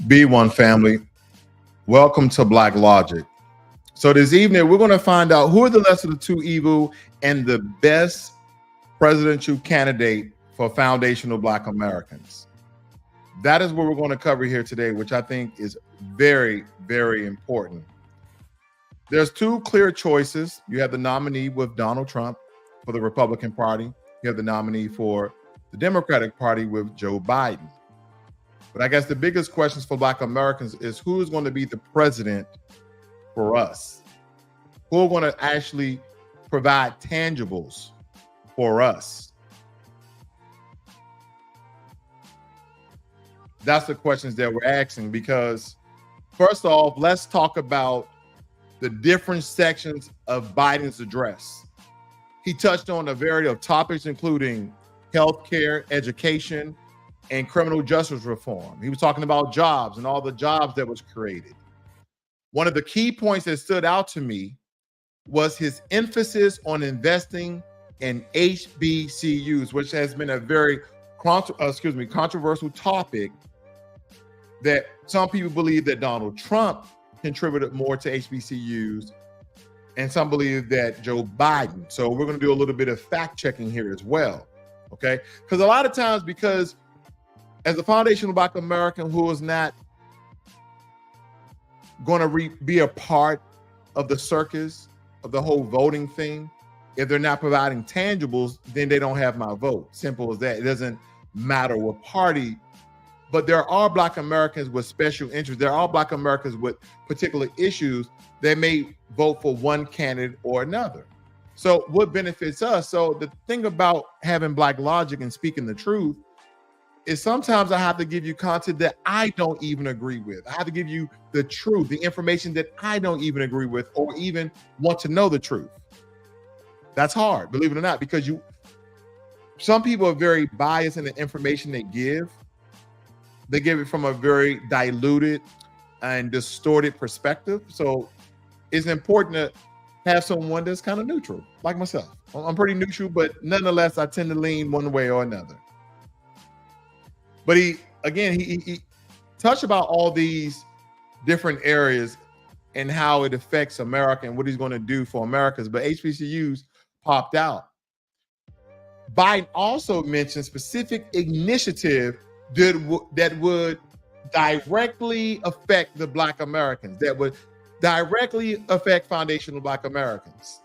B1 family, welcome to Black Logic. So this evening, we're going to find out who are the lesser of the two evil and the best presidential candidate for foundational Black Americans. That is what we're going to cover here today, which I think is very, very important. There's two clear choices. You have the nominee with Donald Trump for the Republican Party. You have the nominee for the Democratic Party with Joe Biden. But I guess the biggest questions for Black Americans is who is going to be the president for us? Who are going to actually provide tangibles for us? That's the questions that we're asking, because first off, let's talk about the different sections of Biden's address. He touched on a variety of topics, including healthcare, education, and criminal justice reform. He was talking about jobs and all the jobs that was created. One of the key points that stood out to me was his emphasis on investing in HBCUs, which has been a very controversial topic, that some people believe that Donald Trump contributed more to HBCUs, and some believe that Joe Biden. So we're going to do a little bit of fact checking here as well, okay? Because a lot of times, because as a foundational Black American who is not going to be a part of the circus of the whole voting thing, if they're not providing tangibles, then they don't have my vote. Simple as that. It doesn't matter what party. But there are Black Americans with special interests. There are Black Americans with particular issues that may vote for one candidate or another. So what benefits us? So the thing about having Black logic and speaking the truth is sometimes I have to give you content that I don't even agree with. I have to give you the truth, the information that I don't even agree with or even want to know the truth. That's hard, believe it or not, because some people are very biased in the information they give. They give it from a very diluted and distorted perspective. So it's important to have someone that's kind of neutral, like myself. I'm pretty neutral, but nonetheless, I tend to lean one way or another. But he touched about all these different areas and how it affects America and what he's going to do for Americans. But HBCUs popped out. Biden also mentioned specific initiative that would directly affect the Black Americans, that would directly affect foundational Black Americans,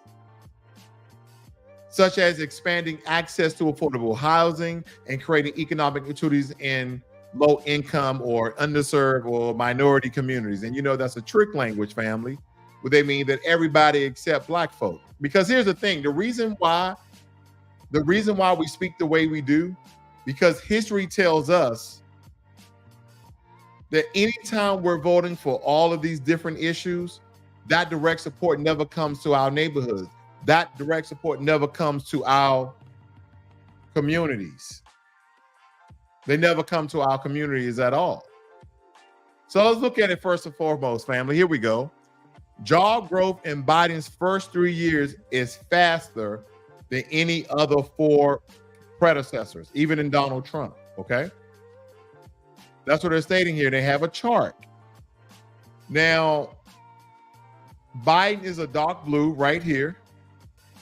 such as expanding access to affordable housing and creating economic opportunities in low income or underserved or minority communities. And you know, that's a trick language, family, where they mean that everybody except Black folk. Because here's the thing, the reason why we speak the way we do, because history tells us that anytime we're voting for all of these different issues, that direct support never comes to our neighborhoods. That direct support never comes to our communities. They never come to our communities at all. So let's look at it first and foremost, family. Here we go. Job growth in Biden's first 3 years is faster than any other four predecessors, even in Donald Trump, okay? That's what they're stating here. They have a chart. Now, Biden is a dark blue right here,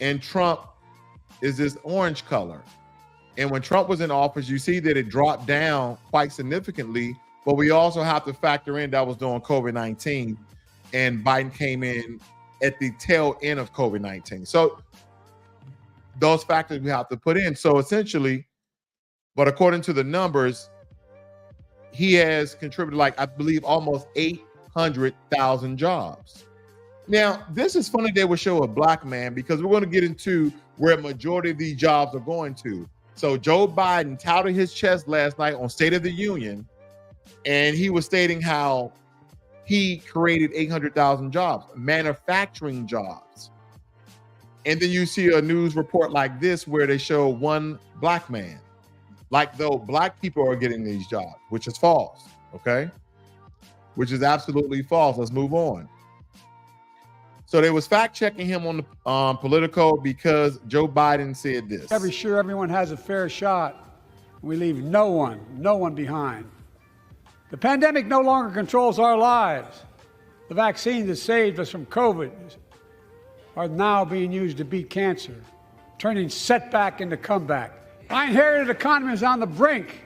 and Trump is this orange color. And when Trump was in office, you see that it dropped down quite significantly, but we also have to factor in that was during COVID-19, and Biden came in at the tail end of COVID-19. So those factors we have to put in. So essentially, but according to the numbers, he has contributed, like, I believe, almost 800,000 jobs. Now, this is funny they would show a Black man, because we're going to get into where a majority of these jobs are going to. So Joe Biden touted his chest last night on State of the Union, and he was stating how he created 800,000 jobs, manufacturing jobs. And then you see a news report like this where they show one Black man, like though Black people are getting these jobs, which is false, okay? Which is absolutely false. Let's move on. So they was fact checking him on the Politico because Joe Biden said this. Everyone has a fair shot. We leave no one behind. The pandemic no longer controls our lives. The vaccines that saved us from COVID are now being used to beat cancer, turning setback into comeback. Our inherited economy is on the brink.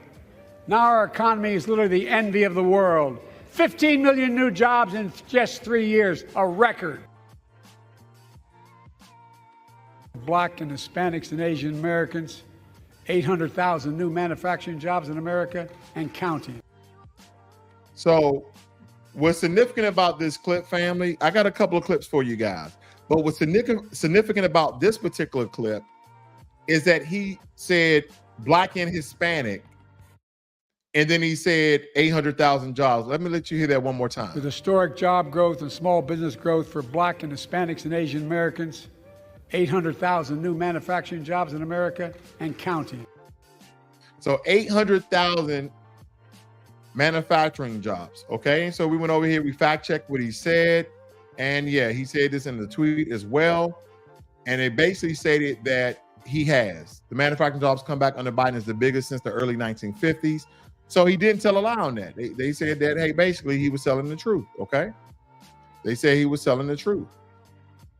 Now our economy is literally the envy of the world. 15 million new jobs in just 3 years, a record. Black and Hispanics and Asian Americans, 800,000 new manufacturing jobs in America and counting. So what's significant about this clip, family, I got a couple of clips for you guys, but what's significant about this particular clip is that he said Black and Hispanic, and then he said 800,000 jobs. Let me let you hear that one more time. With historic job growth and small business growth for Black and Hispanics and Asian Americans, 800,000 new manufacturing jobs in America and counting. So 800,000 manufacturing jobs, okay? So we went over here, we fact-checked what he said, and yeah, he said this in the tweet as well, and it basically stated that the manufacturing jobs come back under Biden is the biggest since the early 1950s. So he didn't tell a lie on that. They said that, hey, basically he was telling the truth, okay? They said he was telling the truth.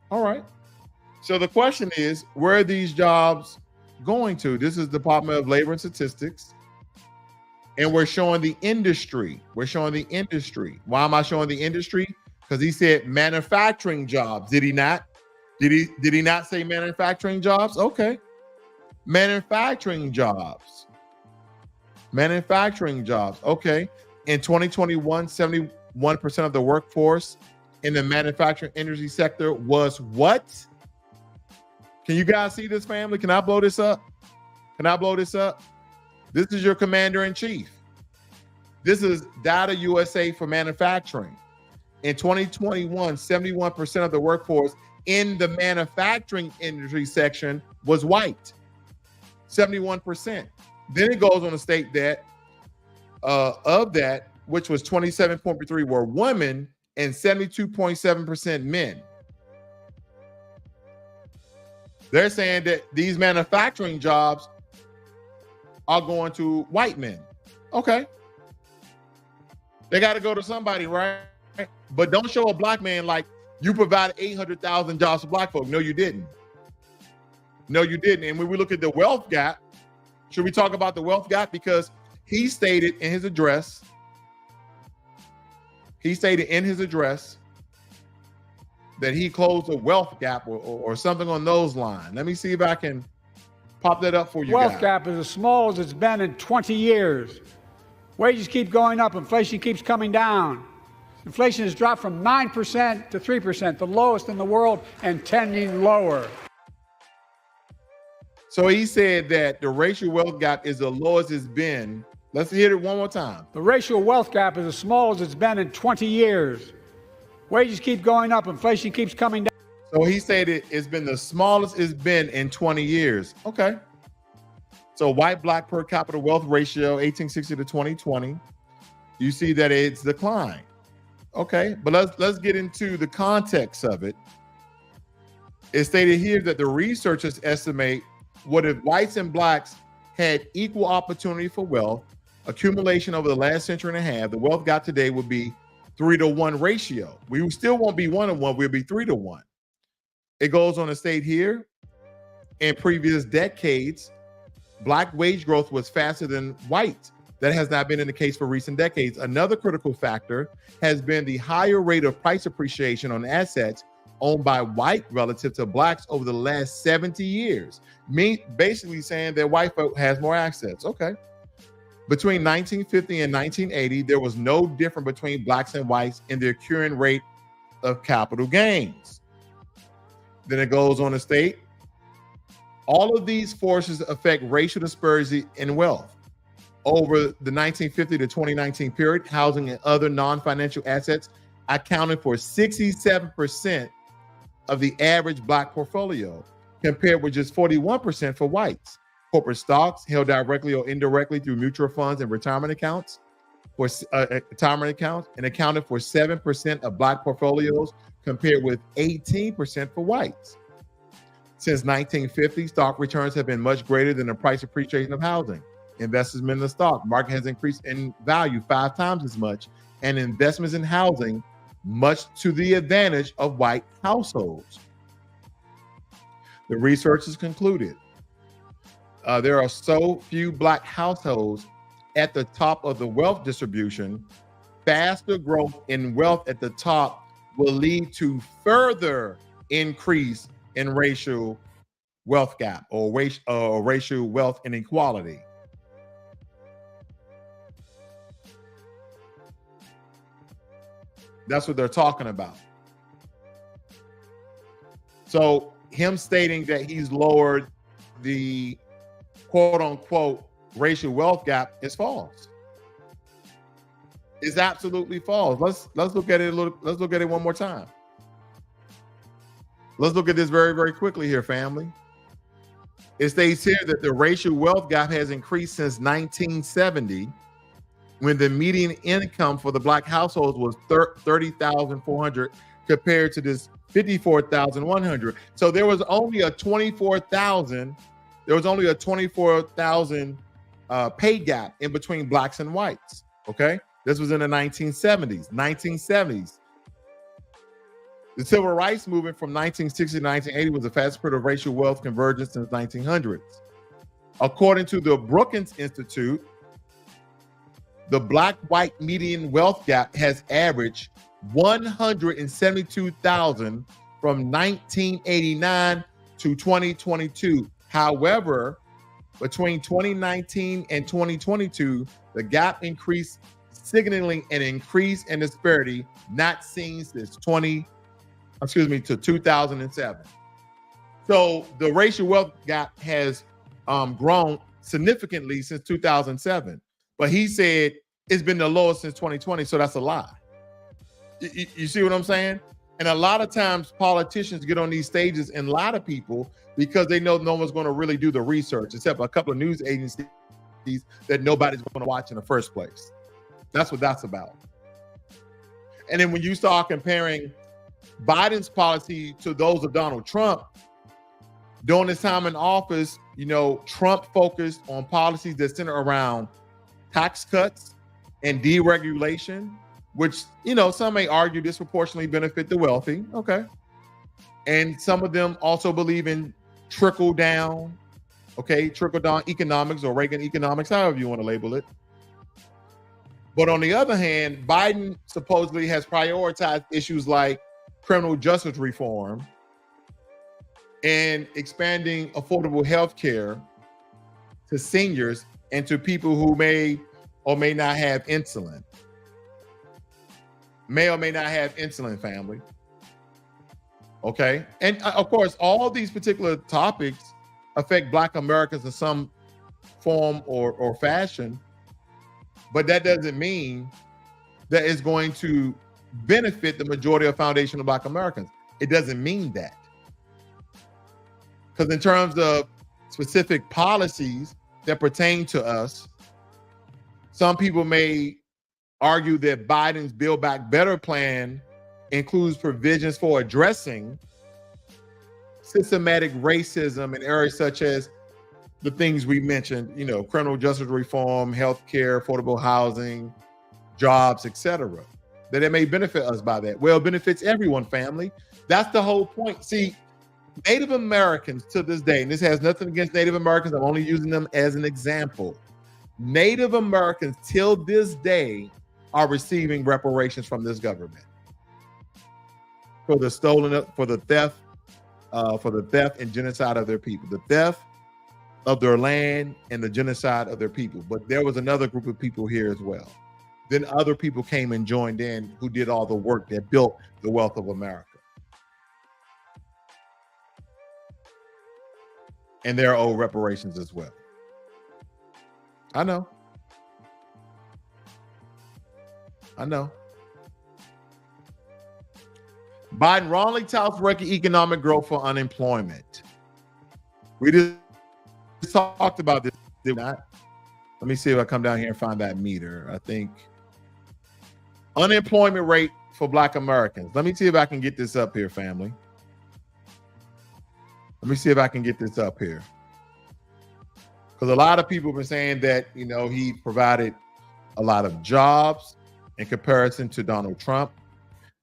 All right. So the question is, where are these jobs going to? This is Department of Labor and Statistics. And we're showing the industry. We're showing the industry. Why am I showing the industry? Because he said manufacturing jobs. Did he not? Did he not say manufacturing jobs? Okay. Manufacturing jobs. Manufacturing jobs. Okay. In 2021, 71% of the workforce in the manufacturing industry sector was what? Can you guys see this, family? Can I blow this up? Can I blow this up? This is your commander-in-chief. This is Data USA for manufacturing. In 2021, 71% of the workforce in the manufacturing industry section was white. 71%. Then it goes on to state that of that, which was 27.3 were women and 72.7% men. They're saying that these manufacturing jobs are going to white men. Okay. They got to go to somebody, right? But don't show a Black man like you provided 800,000 jobs for Black folk. No, you didn't. No, you didn't. And when we look at the wealth gap, should we talk about the wealth gap? Because he stated in his address, that he closed a wealth gap or something on those lines. Let me see if I can pop that up for you guys. Wealth gap is as small as it's been in 20 years. Wages keep going up, inflation keeps coming down. Inflation has dropped from 9% to 3%, the lowest in the world and tending lower. So he said that the racial wealth gap is the lowest it's been. Let's hear it one more time. The racial wealth gap is as small as it's been in 20 years. Wages keep going up, inflation keeps coming down. So he said it's been the smallest it's been in 20 years. Okay. So white Black per capita wealth ratio, 1860 to 2020. You see that it's declined. Okay, but let's get into the context of it. It's stated here that the researchers estimate what if whites and Blacks had equal opportunity for wealth accumulation over the last century and a half, the wealth gap today would be 3-to-1 ratio. We still won't be 1-to-1, we'll be 3-to-1. It goes on to state here, in previous decades, Black wage growth was faster than white. That has not been in the case for recent decades. Another critical factor has been the higher rate of price appreciation on assets owned by white relative to Blacks over the last 70 years. Basically saying that white folk has more assets. Okay. Between 1950 and 1980, there was no difference between Blacks and whites in the accruing rate of capital gains. Then it goes on to state, all of these forces affect racial disparity in wealth. Over the 1950 to 2019 period, housing and other non-financial assets accounted for 67% of the average Black portfolio, compared with just 41% for whites. Corporate stocks held directly or indirectly through mutual funds and retirement accounts and accounted for 7% of Black portfolios, compared with 18% for whites. Since 1950, stock returns have been much greater than the price appreciation of housing. Investment in the stock market has increased in value 5 times as much, and investments in housing much to the advantage of white households. The research has concluded there are so few black households at the top of the wealth distribution. Faster growth in wealth at the top will lead to further increase in racial wealth gap or racial wealth inequality. That's what they're talking about. So him stating that he's lowered the quote unquote racial wealth gap is false. It's absolutely false. Let's look at it let's look at it one more time. Let's look at this very, very quickly here, family. It states here that the racial wealth gap has increased since 1970, when the median income for the black households was $30,400 compared to this $54,100. So there was only a $24,000 pay gap in between blacks and whites. Okay, this was in the 1970s. The civil rights movement from 1960 to 1980 was the fastest period of racial wealth convergence since 1900s. According to the Brookings Institute, the black-white median wealth gap has averaged $172,000 from 1989 to 2022. However, between 2019 and 2022, the gap increased, signaling an increase in disparity not seen since 2007. So the racial wealth gap has grown significantly since 2007. But he said it's been the lowest since 2020, so that's a lie. You see what I'm saying? And a lot of times politicians get on these stages and lie to people because they know no one's going to really do the research, except a couple of news agencies that nobody's going to watch in the first place. That's what that's about. And then when you start comparing Biden's policy to those of Donald Trump, during his time in office, Trump focused on policies that center around tax cuts and deregulation, which, some may argue disproportionately benefit the wealthy. Okay. And some of them also believe in trickle down economics or Reagan economics, however you want to label it. But on the other hand, Biden supposedly has prioritized issues like criminal justice reform and expanding affordable health care to seniors and to people who may or may not have insulin. Family. Okay. And of course, all these particular topics affect Black Americans in some form or fashion, but that doesn't mean that it's going to benefit the majority of foundational Black Americans. It doesn't mean that. Because in terms of specific policies that pertain to us, some people may argue that Biden's Build Back Better plan includes provisions for addressing systematic racism in areas such as the things we mentioned, criminal justice reform, healthcare, affordable housing, jobs, etc. That it may benefit us by that. Well, it benefits everyone, family. That's the whole point. See, Native Americans to this day, and this has nothing against Native Americans, I'm only using them as an example. Native Americans till this day are receiving reparations from this government for the theft and genocide of their people, the theft of their land and the genocide of their people. But there was another group of people here as well. Then other people came and joined in who did all the work that built the wealth of America. And they're owed reparations as well. I know. Biden wrongly touts record economic growth for unemployment. We just talked about this, did we not? Let me see if I come down here and find that meter. I think unemployment rate for Black Americans. Let me see if I can get this up here, family. Let me see if I can get this up here. Because a lot of people have been saying that, he provided a lot of jobs in comparison to Donald Trump.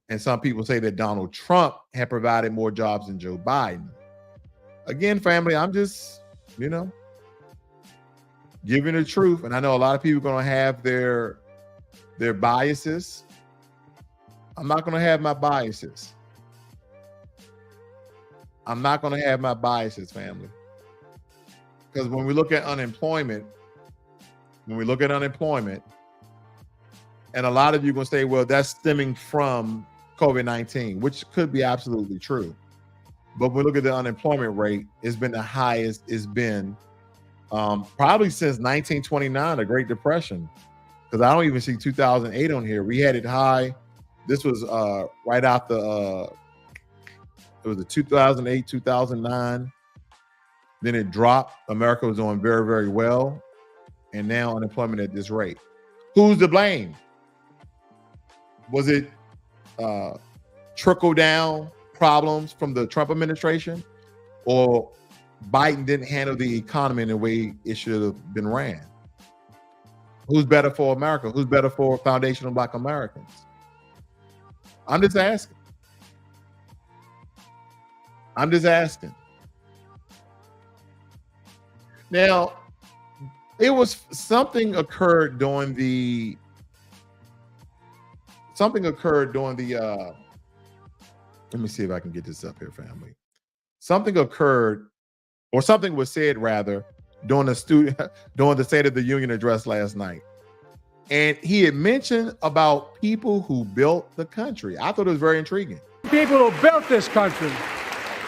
And some people say that Donald Trump had provided more jobs than Joe Biden. Again, family, I'm just, giving the truth. And I know a lot of people are going to have their biases. I'm not going to have my biases. I'm not going to have my biases, family. Because when we look at unemployment, and a lot of you are going to say, well, that's stemming from COVID-19, which could be absolutely true. But when we look at the unemployment rate, it's been the highest it's been probably since 1929, the Great Depression. Because I don't even see 2008 on here. We had it high. This was right after, it was the 2008, 2009. Then it dropped. America was doing very, very well. And now unemployment at this rate. Who's to blame? Was it trickle down problems from the Trump administration, or Biden didn't handle the economy in the way it should have been ran? Who's better for America? Who's better for foundational Black Americans? I'm just asking. Now, it was something occurred during the let me see if I can get this up here, family. Something occurred, or something was said rather, during the State of the Union address last night. And he had mentioned about people who built the country. I thought it was very intriguing. People who built this country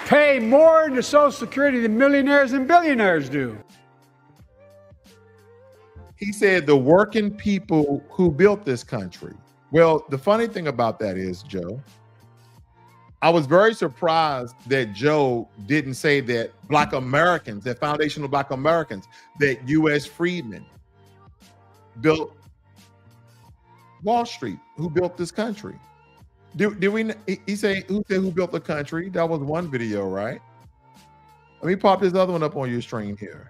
pay more into Social Security than millionaires and billionaires do. He said the working people who built this country. Well, the funny thing about that is, Joe, I was very surprised that Joe didn't say that Black Americans, that foundational Black Americans, that U.S. freedmen built Wall Street, who built this country. Did we? He said who built the country? That was one video, right? Let me pop this other one up on your screen here.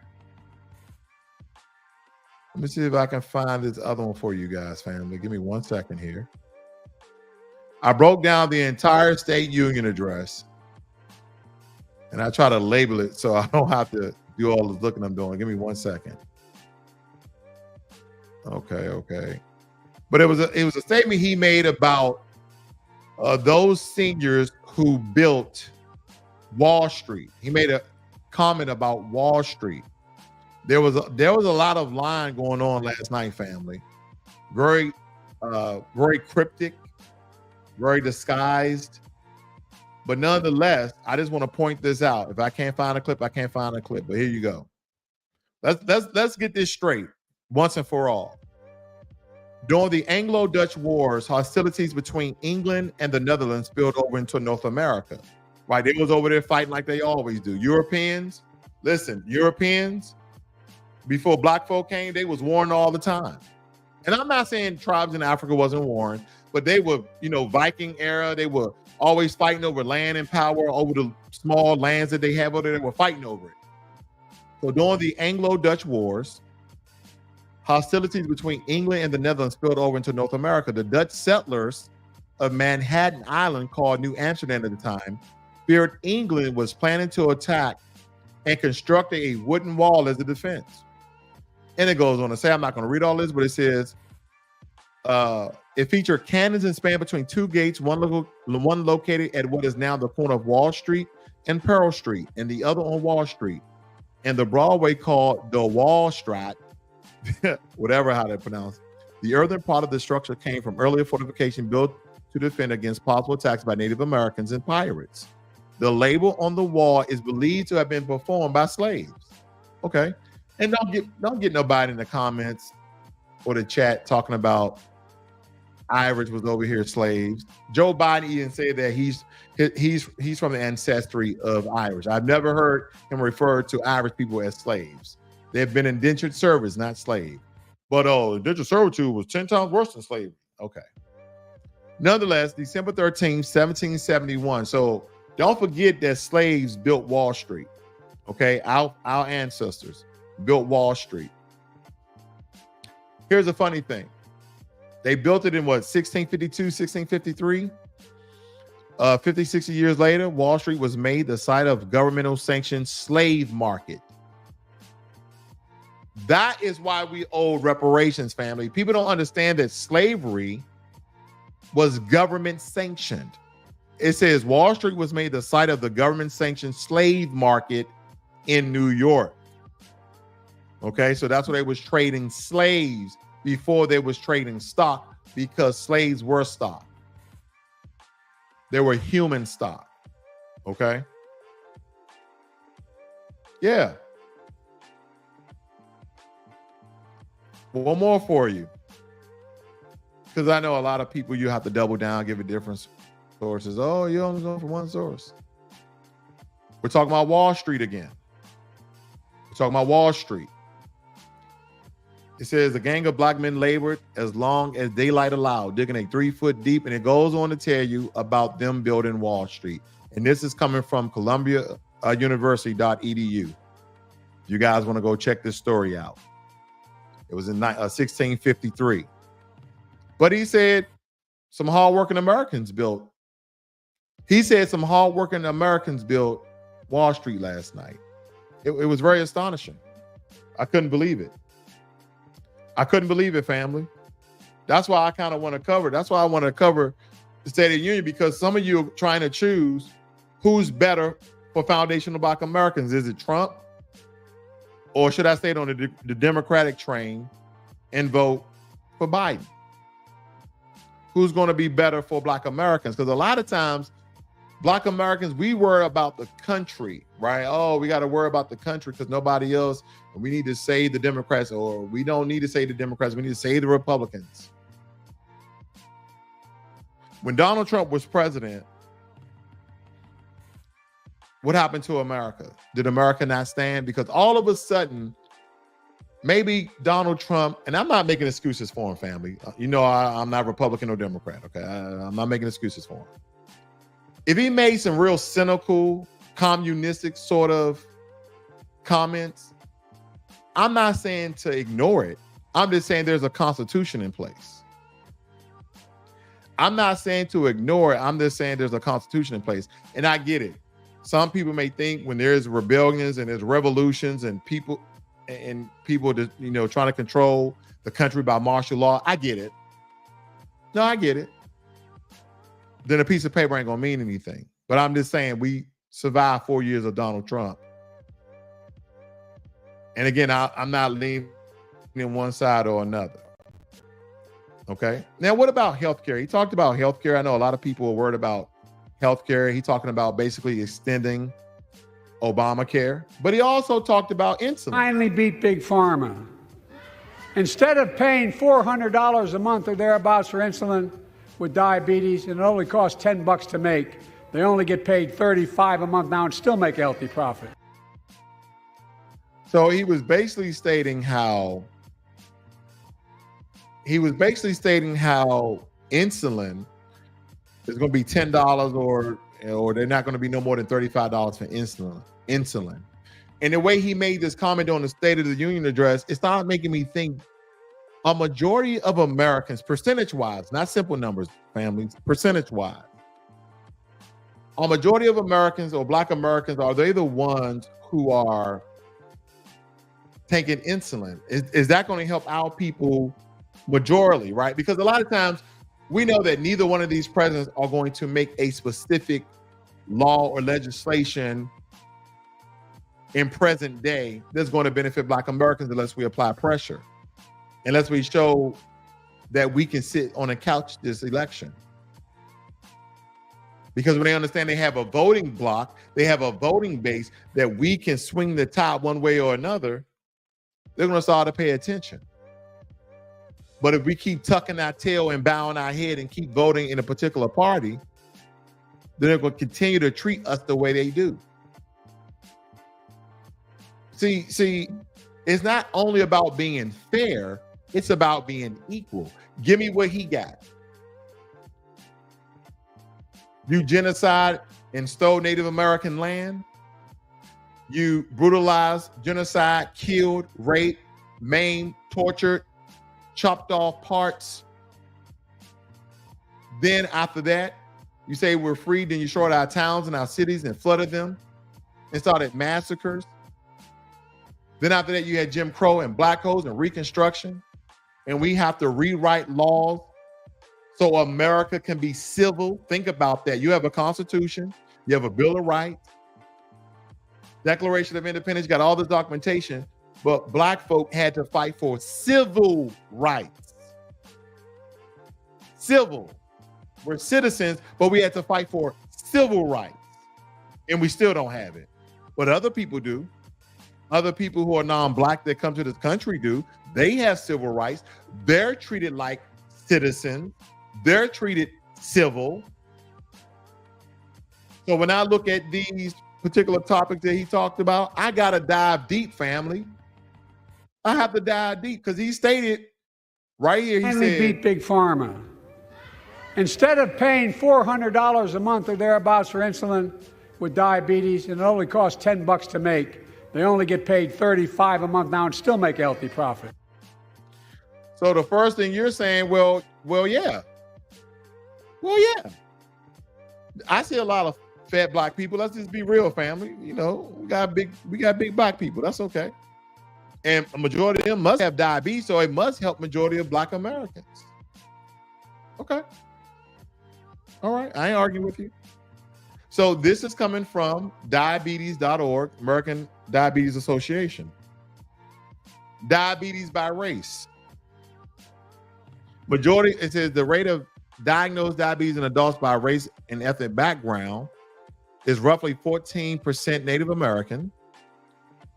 Let me see if I can find this other one for you guys, family. Give me 1 second here. I broke down the entire State Union address, and I try to label it so I don't have to do all the looking I'm doing. Give me 1 second. Okay. But it was a statement he made about those seniors who built Wall Street. He made a comment about Wall Street. There was a lot of line going on last night, family. Very cryptic, very disguised. But nonetheless, I just want to point this out. If I can't find a clip, I can't find a clip. But here you go. Let's get this straight once and for all. During the Anglo-Dutch Wars, hostilities between England and the Netherlands spilled over into North America. Right? They was over there fighting like they always do. Europeans, before Black folk came, they was warring all the time. And I'm not saying tribes in Africa wasn't warring, but they were, Viking era. They were always fighting over land and power, over the small lands that they have over there. They were fighting over it. So during the Anglo-Dutch Wars, hostilities between England and the Netherlands spilled over into North America. The Dutch settlers of Manhattan Island, called New Amsterdam at the time, feared England was planning to attack and construct a wooden wall as a defense. And it goes on to say, I'm not going to read all this, but it says, it featured cannons and spanned between two gates, one located at what is now the corner of Wall Street and Pearl Street, and the other on Wall Street. And the Broadway called the Wall Strat, whatever how they pronounce. The earthen part of the structure came from earlier fortification built to defend against possible attacks by Native Americans and pirates. The label on the wall is believed to have been performed by slaves. Okay. And don't get nobody in the comments or the chat talking about Irish was over here slaves. Joe Biden even said that he's from the ancestry of Irish. I've never heard him refer to Irish people as slaves. They've been indentured servants, not slave. But indentured servitude was 10 times worse than slavery. Okay. Nonetheless, December 13th, 1771. So don't forget that slaves built Wall Street. Okay, our ancestors. built Wall Street. Here's a funny thing. They built it in what, 1652, 1653? 50, 60 years later, Wall Street was made the site of governmental sanctioned slave market. That is why we owe reparations, family. People don't understand that slavery was government sanctioned. It says Wall Street was made the site of the government sanctioned slave market in New York. Okay, so that's where they was trading slaves before they was trading stock, because slaves were stock. They were human stock. Okay. Yeah. One more for you, because I know a lot of people, you have to double down, give it different sources. Oh, you only go for one source. We're talking about Wall Street again. We're talking about Wall Street. It says a gang of black men labored as long as daylight allowed, digging a 3 foot deep, and it goes on to tell you about them building Wall Street. And this is coming from Columbia University.edu. You guys want to go check this story out. It was in 1653. But he said some hardworking Americans built. He said some hardworking Americans built Wall Street last night. It was very astonishing. I couldn't believe it. I couldn't believe it, family. That's why I kind of want to cover. That's why I want to cover the State of the Union, because some of you are trying to choose who's better for foundational Black Americans. Is it Trump? Or should I stay on the Democratic train and vote for Biden? Who's going to be better for Black Americans? Because a lot of times, Black Americans, we worry about the country, right? Oh, we got to worry about the country because nobody else. We need to save the Democrats, or we don't need to save the Democrats. We need to save the Republicans. When Donald Trump was president, what happened to America? Did America not stand? Because all of a sudden, maybe Donald Trump, and I'm not making excuses for him, family. You know, I'm not Republican or Democrat, okay? I'm not making excuses for him. If he made some real cynical, communistic sort of comments, I'm not saying to ignore it. I'm just saying there's a constitution in place. I'm not saying to ignore it. I'm just saying there's a constitution in place. And I get it. Some people may think when there's rebellions and there's revolutions and people just, you know, trying to control the country by martial law, I get it. No, I get it. Then a piece of paper ain't gonna mean anything. But I'm just saying we survived 4 years of Donald Trump. And again, I'm not leaning one side or another. Okay. Now, what about healthcare? He talked about healthcare. I know a lot of people are worried about healthcare. He's talking about basically extending Obamacare, but he also talked about insulin. Finally beat Big Pharma. Instead of paying $400 a month or thereabouts for insulin with diabetes, and it only costs $10 to make, they only get paid $35 a month now and still make a healthy profit. So he was basically stating how insulin is going to be $10 or they're not going to be no more than $35 for insulin. And the way he made this comment on the State of the Union address, it started making me think a majority of Americans, percentage-wise, not simple numbers, families, percentage-wise, a majority of Americans or Black Americans, are they the ones who are taking insulin? Is that going to help our people majorly, right? Because a lot of times we know that neither one of these presidents are going to make a specific law or legislation in present day that's going to benefit Black Americans unless we apply pressure, unless we show that we can sit on a couch this election. Because when they understand they have a voting block, they have a voting base that we can swing the tide one way or another, they're going to start to pay attention. But if we keep tucking our tail and bowing our head and keep voting in a particular party, then they're going to continue to treat us the way they do. See, it's not only about being fair, it's about being equal. Give me what he got. You genocide and stole Native American land. you brutalized, genocide, killed, raped, maimed, tortured, chopped off parts. Then after that, you say we're free, then you destroyed our towns and our cities and flooded them and started massacres. Then after that, you had Jim Crow and black codes and Reconstruction. And we have to rewrite laws so America can be civil. Think about that. You have a constitution, you have a Bill of Rights, Declaration of Independence, you got all this documentation, but black folk had to fight for civil rights. Civil. We're citizens, but we had to fight for civil rights. And we still don't have it. But other people do. Other people who are non-black that come to this country do. They have civil rights. They're treated like citizens. They're treated civil. So when I look at these particular topics that he talked about, I got to dive deep, family. I have to dive deep because he stated right here, he said, beat Big Pharma. Instead of paying $400 a month or thereabouts for insulin with diabetes, and it only costs $10 to make, they only get paid $35 a month now and still make a healthy profit. So the first thing you're saying, well, yeah. I see a lot of fat black people. Let's just be real, family. You know, we got big black people. That's okay. And a majority of them must have diabetes, so it must help majority of black Americans. Okay. All right. I ain't arguing with you. So this is coming from diabetes.org, American Diabetes Association. Diabetes by race. Majority, it says the rate of diagnosed diabetes in adults by race and ethnic background is roughly 14% Native American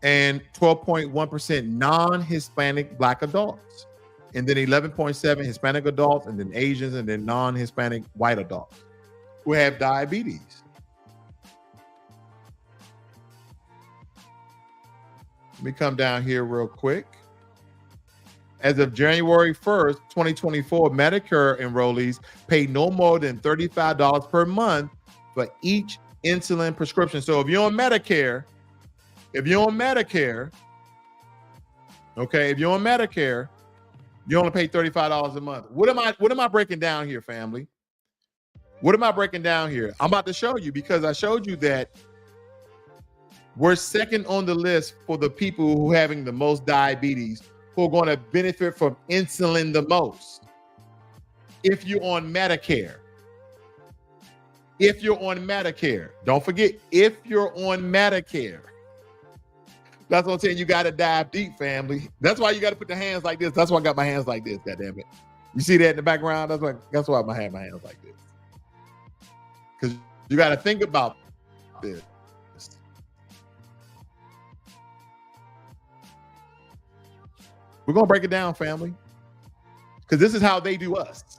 and 12.1% non-Hispanic black adults. And then 11.7 Hispanic adults, and then Asians, and then non-Hispanic white adults who have diabetes. Let me come down here real quick. As of January 1st, 2024, Medicare enrollees pay no more than $35 per month for each insulin prescription. So if you're on Medicare, okay, you only pay $35 a month. What am I breaking down here, family? What am I breaking down here? I'm about to show you, because I showed you that we're second on the list for the people who are having the most diabetes, who are going to benefit from insulin the most. If you're on Medicare. Don't forget, if you're on Medicare. That's what I'm saying. You got to dive deep, family. That's why you got to put the hands like this. That's why I got my hands like this, goddammit. You see that in the background? That's why I have my hands like this. Because you got to think about this. We're going to break it down, family. Because this is how they do us.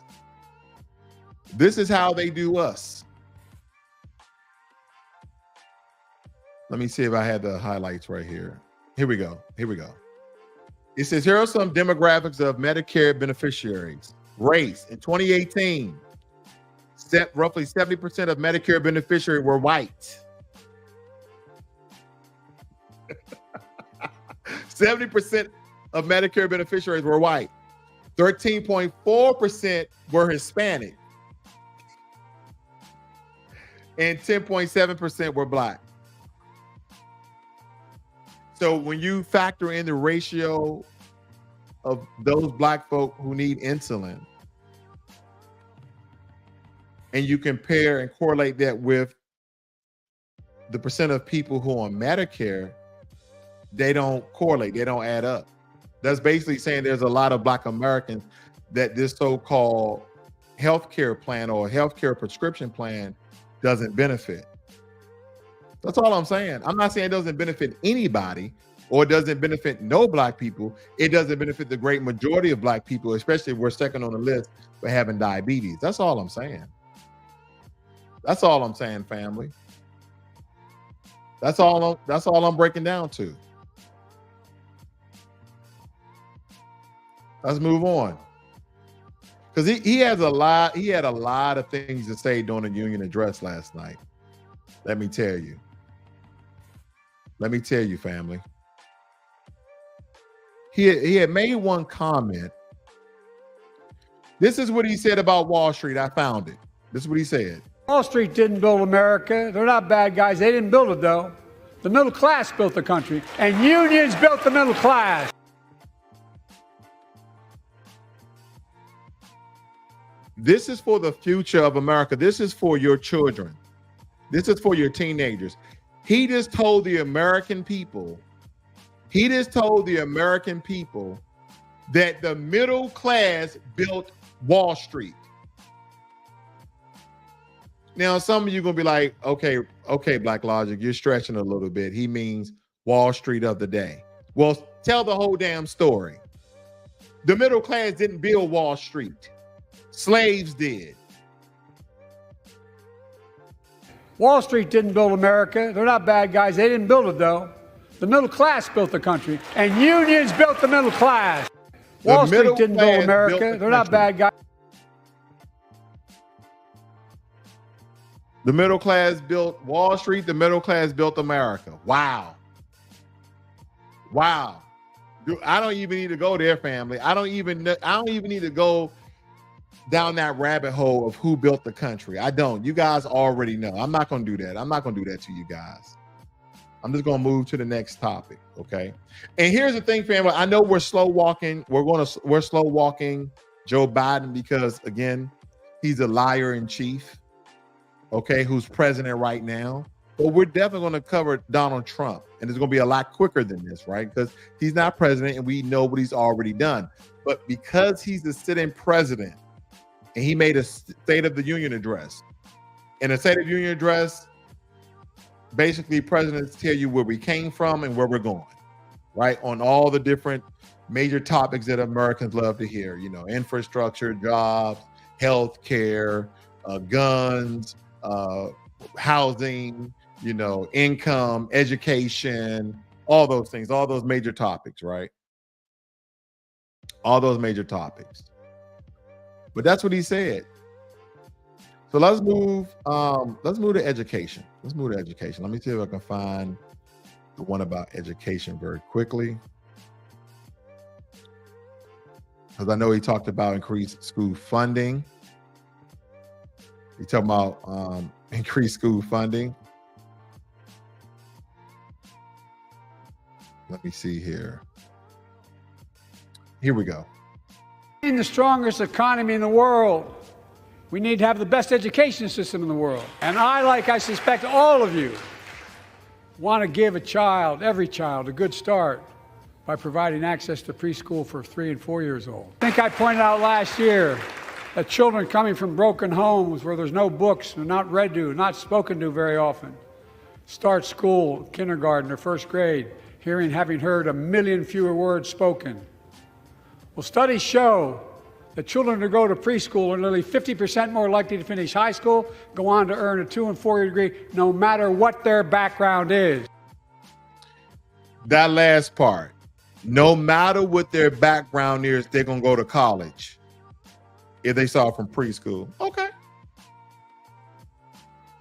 Let me see if I had the highlights right here. Here we go. It says, here are some demographics of Medicare beneficiaries. Race. In 2018, roughly 70% of Medicare beneficiaries were white. 70% of Medicare beneficiaries were white. 13.4% were Hispanic. And 10.7% were black. So when you factor in the ratio of those black folk who need insulin, and you compare and correlate that with the percent of people who are on Medicare, they don't correlate, they don't add up. That's basically saying there's a lot of black Americans that this so-called healthcare plan or healthcare prescription plan doesn't benefit. That's all I'm saying. I'm not saying it doesn't benefit anybody or it doesn't benefit no black people. It doesn't benefit the great majority of black people, especially if we're second on the list for having diabetes. That's all I'm saying. That's all I'm saying, family. That's all I'm breaking down to. Let's move on. Because he had a lot of things to say during the union address last night. Let me tell you. Let me tell you, family. He had made one comment. This is what he said about Wall Street. I found it. This is what he said. Wall Street didn't build America. They're not bad guys. They didn't build it, though. The middle class built the country, and unions built the middle class. This is for the future of America. This is for your children. This is for your teenagers. He just told the American people, that the middle class built Wall Street. Now, some of you are going to be like, okay, Black Logic, you're stretching a little bit. He means Wall Street of the day. Well, tell the whole damn story. The middle class didn't build Wall Street. Slaves did. Wall Street didn't build America. They're not bad guys. They didn't build it, though. The middle class built the country, and unions built the middle class. Wall Street didn't build America. They're not bad guys. The middle class built Wall Street. The middle class built America. Wow. Dude, I don't even need to go there, family. I don't even need to go down that rabbit hole of who built the country. I don't. You guys already know. I'm not going to do that. I'm not going to do that to you guys. I'm just going to move to the next topic, okay? And here's the thing, family. I know we're slow walking. We're slow walking Joe Biden because, again, he's a liar in chief, okay, who's president right now. But we're definitely going to cover Donald Trump, and it's going to be a lot quicker than this, right? Because he's not president, and we know what he's already done. But because he's the sitting president, and he made a State of the Union address, in a State of the Union address, basically presidents tell you where we came from and where we're going, right? On all the different major topics that Americans love to hear, you know, infrastructure, jobs, healthcare, guns, housing, you know, income, education, all those things, all those major topics, right? All those major topics. But that's what he said. So let's move to education. Let's move to education. Let me see if I can find the one about education very quickly. Because I know he talked about increased school funding. He talked about increased school funding. Let me see here. Here we go. In the strongest economy in the world, we need to have the best education system in the world. And I suspect all of you, want to give every child, a good start by providing access to preschool for 3 and 4 years old. I think I pointed out last year that children coming from broken homes where there's no books, they're not read to, not spoken to very often, start school, kindergarten or first grade, having heard 1 million fewer words spoken. Well, studies show that children who go to preschool are nearly 50% more likely to finish high school, go on to earn a 2- and 4-year degree, no matter what their background is. That last part, no matter what their background is, they're going to go to college if they start from preschool. Okay.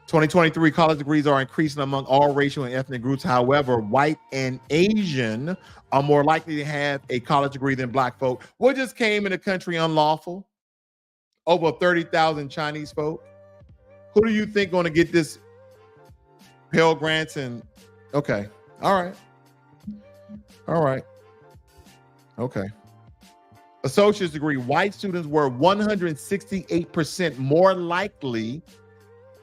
2023 college degrees are increasing among all racial and ethnic groups. However, white and Asian are more likely to have a college degree than black folk. What just came in the country unlawful? Over 30,000 Chinese folk. Who do you think going to get this Pell Grants and okay. All right. Okay. Associate's degree. White students were 168% more likely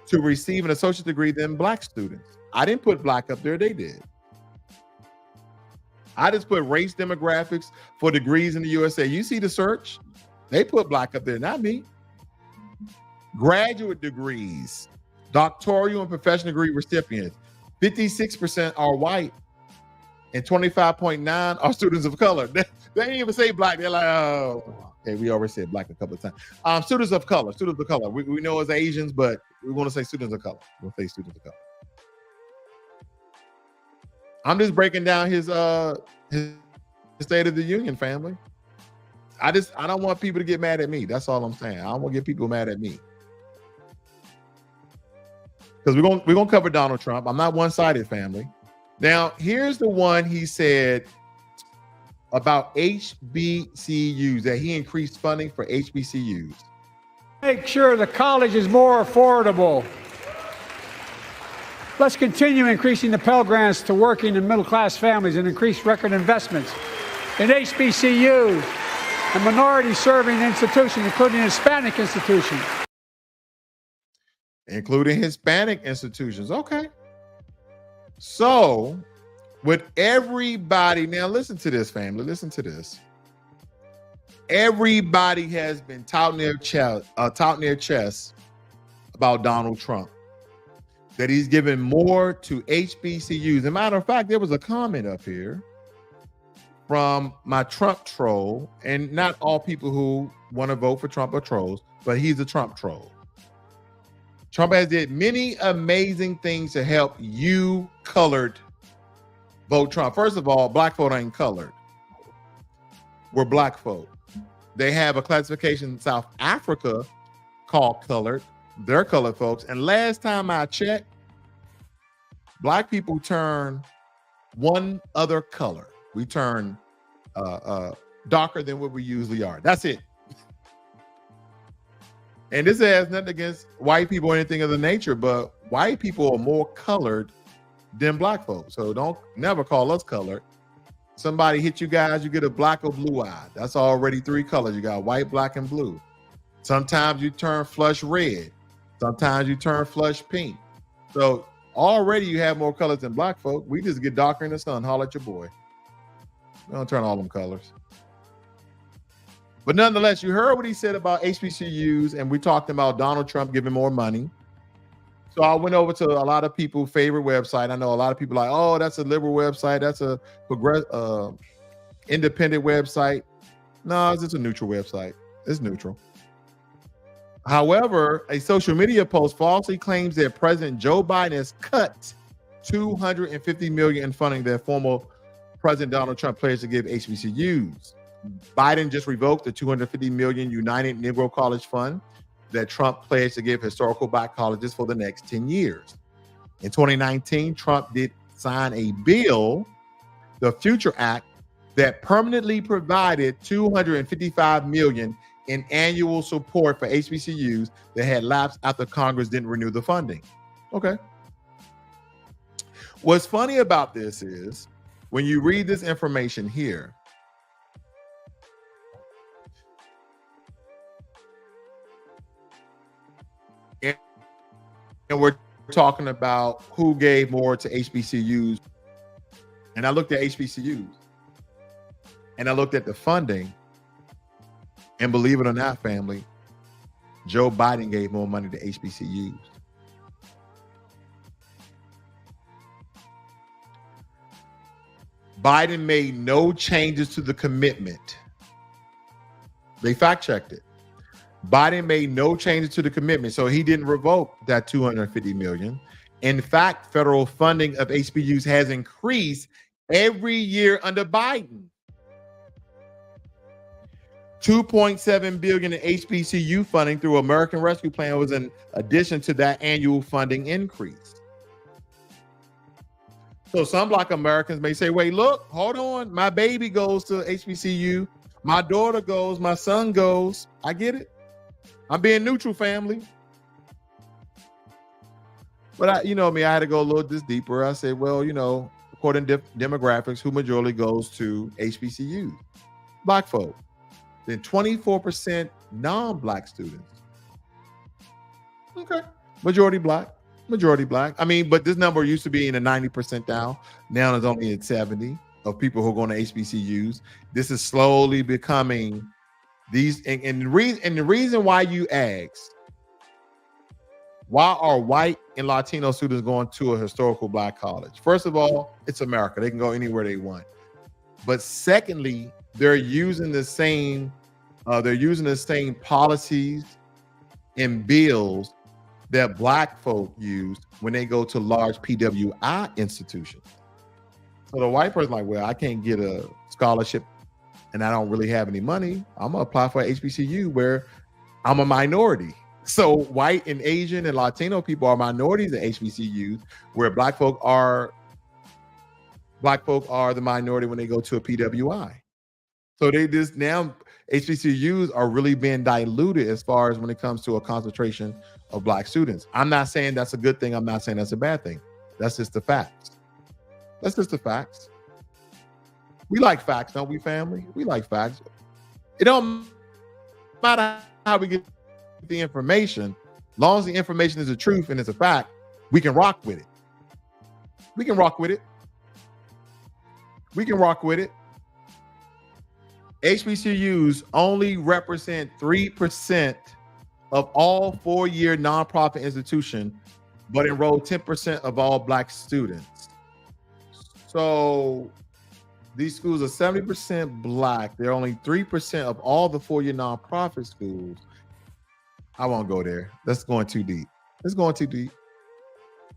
to receive an associate's degree than black students. I didn't put black up there, they did. I just put race demographics for degrees in the USA. You see the search? They put black up there, not me. Graduate degrees, doctoral and professional degree recipients, 56% are white and 25.9% are students of color. They didn't even say black. They're like, oh, okay, we already said black a couple of times. Students of color. We know as Asians, but we want to say students of color. I'm just breaking down his State of the Union, family. I don't want people to get mad at me. That's all I'm saying. I don't want to get people mad at me. Because we're gonna cover Donald Trump. I'm not one-sided, family. Now, here's the one he said about HBCUs, that he increased funding for HBCUs. Make sure the college is more affordable. Let's continue increasing the Pell Grants to working and middle-class families and increase record investments in HBCUs and minority-serving institutions, including Hispanic institutions. Including Hispanic institutions. Okay. So, with everybody, now listen to this, family. Listen to this. Everybody has been touting their chest about Donald Trump, that he's given more to HBCUs. As a matter of fact, there was a comment up here from my Trump troll, and not all people who want to vote for Trump are trolls, but he's a Trump troll. Trump has did many amazing things to help you colored vote Trump. First of all, black folk ain't colored. We're black folk. They have a classification in South Africa called colored. They're colored folks. And last time I checked, black people turn one other color. We turn darker than what we usually are. That's it. And this has nothing against white people or anything of the nature, but white people are more colored than black folks. So don't never call us colored. Somebody hit you guys, you get a black or blue eye. That's already 3 colors. You got white, black, and blue. Sometimes you turn flush red. Sometimes you turn flush pink. So already you have more colors than black folk. We just get darker in the sun. Holler at your boy. We don't turn all them colors. But nonetheless, you heard what he said about HBCUs, and we talked about Donald Trump giving more money. So I went over to a lot of people's favorite website. I know a lot of people are like, oh, that's a liberal website. That's a independent website. No, it's just a neutral website. It's neutral. However, a social media post falsely claims that President Joe Biden has cut $250 million in funding that former President Donald Trump pledged to give HBCUs. Biden just revoked the $250 million United Negro College Fund that Trump pledged to give historical black colleges for the next 10 years. In 2019, Trump did sign a bill, the Future Act, that permanently provided $255 million in annual support for HBCUs that had lapsed after Congress didn't renew the funding. Okay. What's funny about this is when you read this information here, and we're talking about who gave more to HBCUs. And I looked at HBCUs and I looked at the funding, and believe it or not, family, Joe Biden gave more money to HBCUs. Biden made no changes to the commitment. They fact checked it. Biden made no changes to the commitment, so he didn't revoke that $250 million. In fact, federal funding of HBCUs has increased every year under Biden. $2.7 billion in HBCU funding through American Rescue Plan was in addition to that annual funding increase. So some Black Americans may say, wait, look, hold on. My baby goes to HBCU. My daughter goes, my son goes. I get it. I'm being neutral, family. But you know me, I had to go a little this deeper. I said, well, according to demographics, who majority goes to HBCU? Black folk. Then 24% non-Black students. Okay. Majority Black. I mean, but this number used to be in the 90 percentile. Now it's only at 70 of people who are going to HBCUs. This is slowly becoming these, and the reason why you ask, why are white and Latino students going to a historical Black college? First of all, it's America. They can go anywhere they want. But secondly, they're using the same policies and bills that Black folk use when they go to large PWI institutions. So the white person like, well, I can't get a scholarship and I don't really have any money. I'm gonna apply for HBCU where I'm a minority. So white and Asian and Latino people are minorities at HBCUs where Black folk are Black folk are the minority when they go to a PWI. So they just now HBCUs are really being diluted as far as when it comes to a concentration of Black students. I'm not saying that's a good thing. I'm not saying that's a bad thing. That's just the facts. That's just the facts. We like facts, don't we, family? We like facts. It don't matter how we get the information. As long as the information is the truth and it's a fact, we can rock with it. We can rock with it. We can rock with it. HBCUs only represent 3% of all four-year nonprofit institutions, but enroll 10% of all Black students. So these schools are 70% Black. They're only 3% of all the four-year nonprofit schools. I won't go there. That's going too deep. It's going too deep.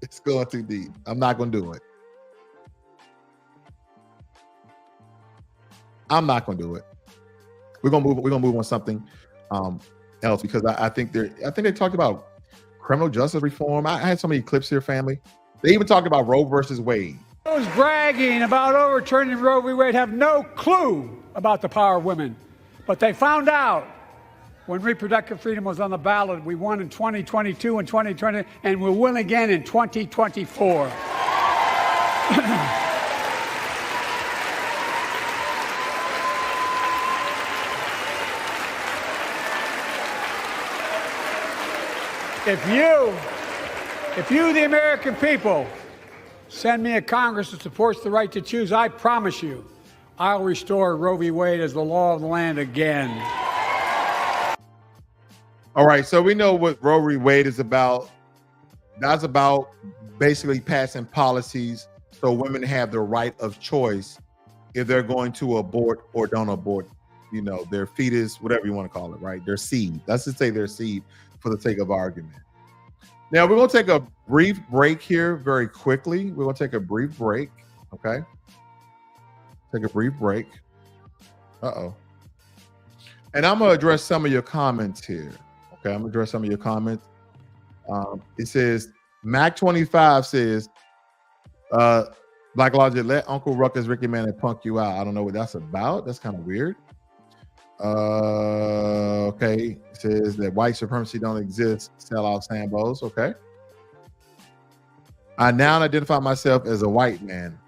It's going too deep. I'm not going to do it. I'm not going to do it. We're gonna move on something else because I think they talked about criminal justice reform. I had so many clips here, family. They even talked about Roe versus Wade. Those bragging about overturning Roe v. Wade have no clue about the power of women. But they found out when reproductive freedom was on the ballot. We won in 2022 and 2020, and we'll win again in 2024. If you, the American people, send me a Congress that supports the right to choose, I promise you, I'll restore Roe v. Wade as the law of the land again. All right, so we know what Roe v. Wade is about. That's about basically passing policies so women have the right of choice if they're going to abort or don't abort, their fetus, whatever you want to call it, right? Their seed. Let's just say their seed for the sake of argument. Now, we're going to take a brief break here very quickly. We're going to take a brief break, okay? Take a brief break. Uh-oh. And I'm going to address some of your comments here, okay? I'm going to address some of your comments. It says, Mac25 says, Black Logic, let Uncle Ruckus, Ricky Man, and punk you out. I don't know what that's about. That's kind of weird. Okay, it says that white supremacy don't exist. Sell out Sambos. Okay. I now identify myself as a white man.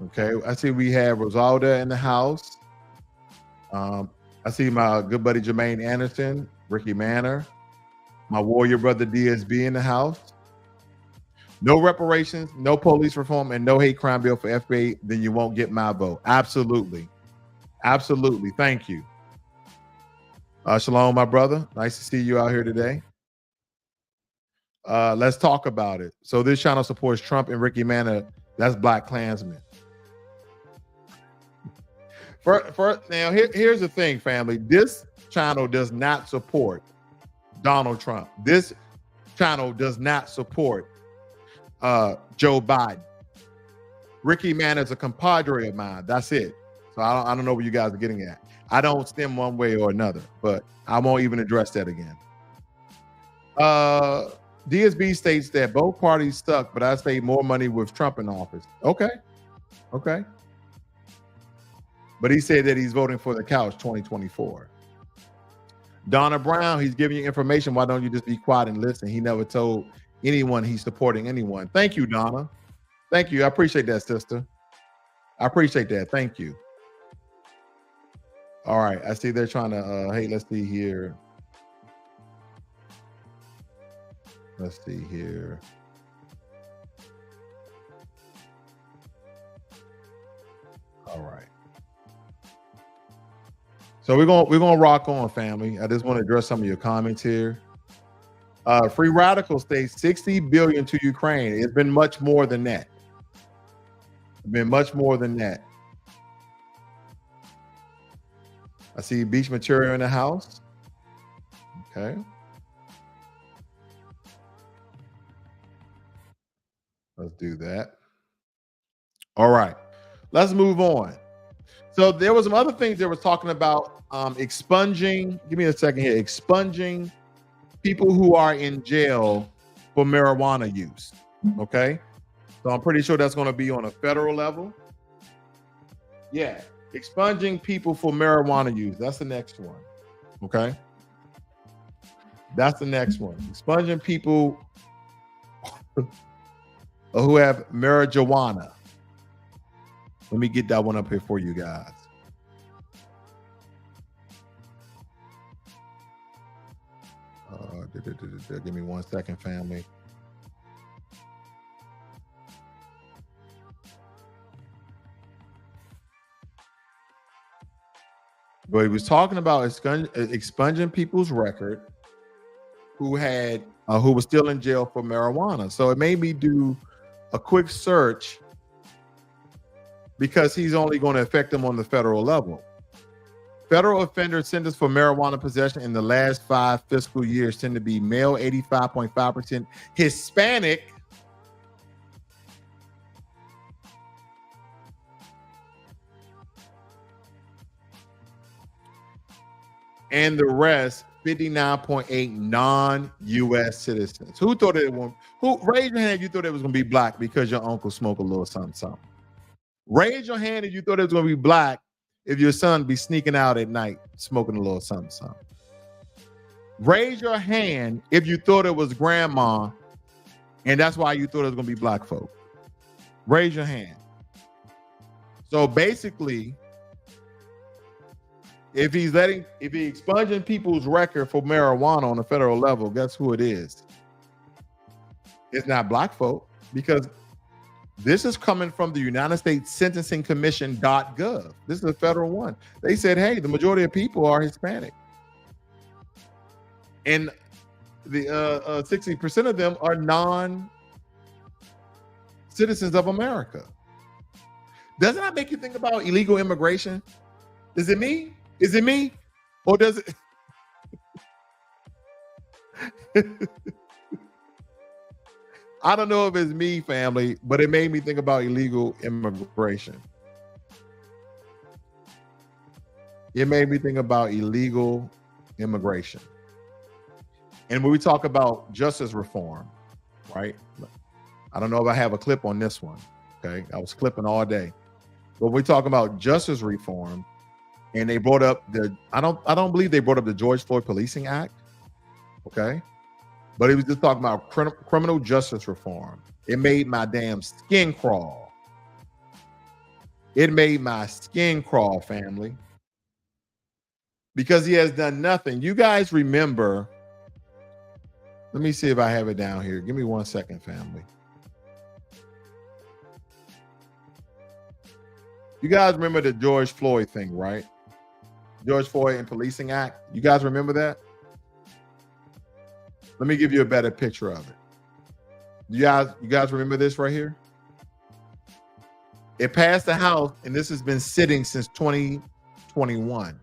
Okay, I see we have Rosalda in the house. I see my good buddy Jermaine Anderson, Ricky Manor, my warrior brother DSB in the house. No reparations, no police reform, and no hate crime bill for FBA, then you won't get my vote. Absolutely. Absolutely. Thank you. Shalom, my brother. Nice to see you out here today. Let's talk about it. So this channel supports Trump and Ricky Manor. That's Black Klansmen. Now, here's the thing, family. This channel does not support Donald Trump. This channel does not support Joe Biden. Ricky Manor is a compadre of mine. That's it. So I don't know what you guys are getting at. I don't stem one way or another, but I won't even address that again. DSB states that both parties suck, but I saved more money with Trump in office. Okay. But he said that he's voting for the couch 2024. Donna Brown, he's giving you information. Why don't you just be quiet and listen? He never told anyone he's supporting anyone. Thank you, Donna. Thank you. I appreciate that, sister. I appreciate that. Thank you. All right. I see they're trying to, hey, let's see here. Let's see here. All right. So we're gonna rock on, family. I just want to address some of your comments here. Free Radical states 60 billion to Ukraine. It's been much more than that. It's been much more than that. I see beach material in the house. Okay. Let's do that. All right. Let's move on. So there was some other things they were talking about expunging. Give me a second here. Expunging people who are in jail for marijuana use. Okay. So I'm pretty sure that's going to be on a federal level. Yeah. Expunging people for marijuana use. That's the next one. Okay. That's the next one. Expunging people who have marijuana. Let me get that one up here for you guys. Give me 1 second, family. But he was talking about expunging people's record who was still in jail for marijuana. So it made me do a quick search because he's only going to affect them on the federal level. Federal offenders sentenced for marijuana possession in the last 5 fiscal years tend to be male 85.5%, Hispanic 59.8%, and the rest 59.8% non-U.S. citizens. Who thought it was? Who raise your hand if you thought it was going to be black because your uncle smoked a little something, something. Raise your hand if you thought it was going to be black if your son be sneaking out at night smoking a little something, something. Raise your hand if you thought it was grandma and that's why you thought it was going to be black folk. Raise your hand. So basically, if he's expunging people's record for marijuana on the federal level, guess who it is? It's not black folk, because this is coming from the United States Sentencing Commission.gov. This is a federal one. They said, hey, the majority of people are Hispanic. And the 60% of them are non-citizens of America. Doesn't that make you think about illegal immigration? Is it me? Is it me? Or does it? I don't know if it's me, family, but it made me think about illegal immigration. It made me think about illegal immigration. And when we talk about justice reform, right? I don't know if I have a clip on this one, okay? I was clipping all day. But we talk about justice reform, and they brought up I don't believe they brought up the George Floyd Policing Act, okay? But he was just talking about criminal justice reform. It made my damn skin crawl. It made my skin crawl, family. Because he has done nothing. You guys remember, let me see if I have it down here. Give me 1 second, family. You guys remember the George Floyd thing, right? George Floyd and Policing Act. You guys remember that? Let me give you a better picture of it. You guys remember this right here? It passed the House, and this has been sitting since 2021.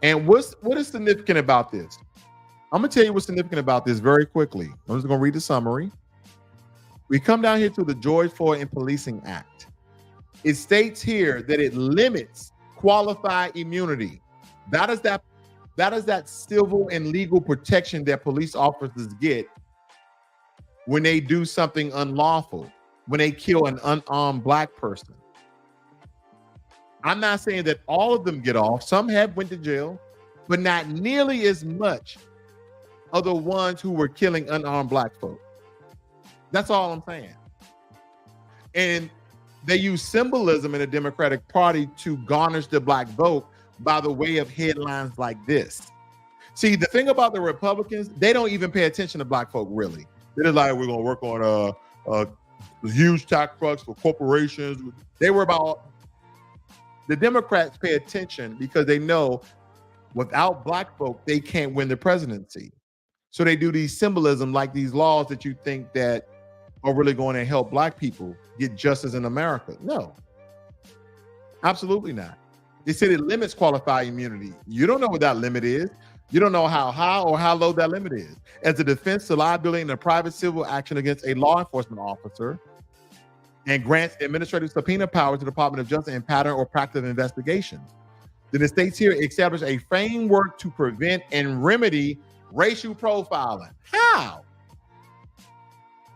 And what is significant about this? I'm gonna tell you what's significant about this very quickly. I'm just gonna read the summary. We come down here to the George Floyd and Policing Act. It states here that it limits qualified immunity. That is that civil and legal protection that police officers get when they do something unlawful, when they kill an unarmed black person. I'm not saying that all of them get off. Some have went to jail, but not nearly as much of the ones who were killing unarmed black folk. That's all I'm saying. And they use symbolism in the Democratic Party to garnish the black vote by the way of headlines like this. See, the thing about the Republicans, they don't even pay attention to black folk, really. They're just like, we're going to work on huge tax cuts for corporations. They were about, the Democrats pay attention because they know without black folk, they can't win the presidency. So they do these symbolism like these laws that you think that are really going to help black people get justice in America. No, absolutely not. They said it limits qualified immunity. You don't know what that limit is. You don't know how high or how low that limit is. As a defense to liability in a private civil action against a law enforcement officer, and grants administrative subpoena power to the Department of Justice in pattern or practice of investigations. Then the states here establish a framework to prevent and remedy racial profiling. How?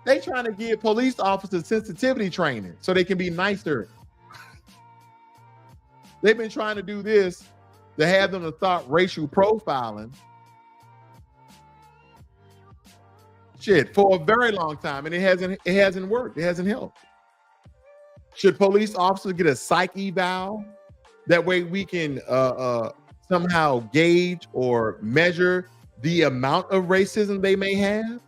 They trying to give police officers sensitivity training so they can be nicer. They've been trying to do this to have them to start racial profiling. Shit, for a very long time, and it hasn't worked. It hasn't helped. Should police officers get a psych eval? That way we can somehow gauge or measure the amount of racism they may have?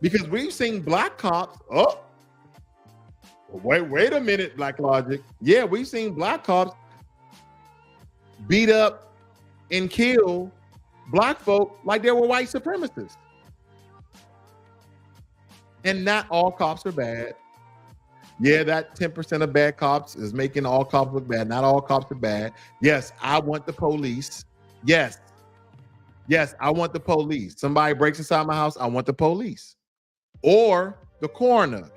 Because we've seen black cops. Oh, wait a minute, Black Logic. Yeah, we've seen black cops beat up and kill black folk like they were white supremacists. And not all cops are bad. Yeah, that 10% of bad cops is making all cops look bad. Not all cops are bad. Yes, I want the police. Yes, I want the police. Somebody breaks inside my house, I want the police. Or the coroner,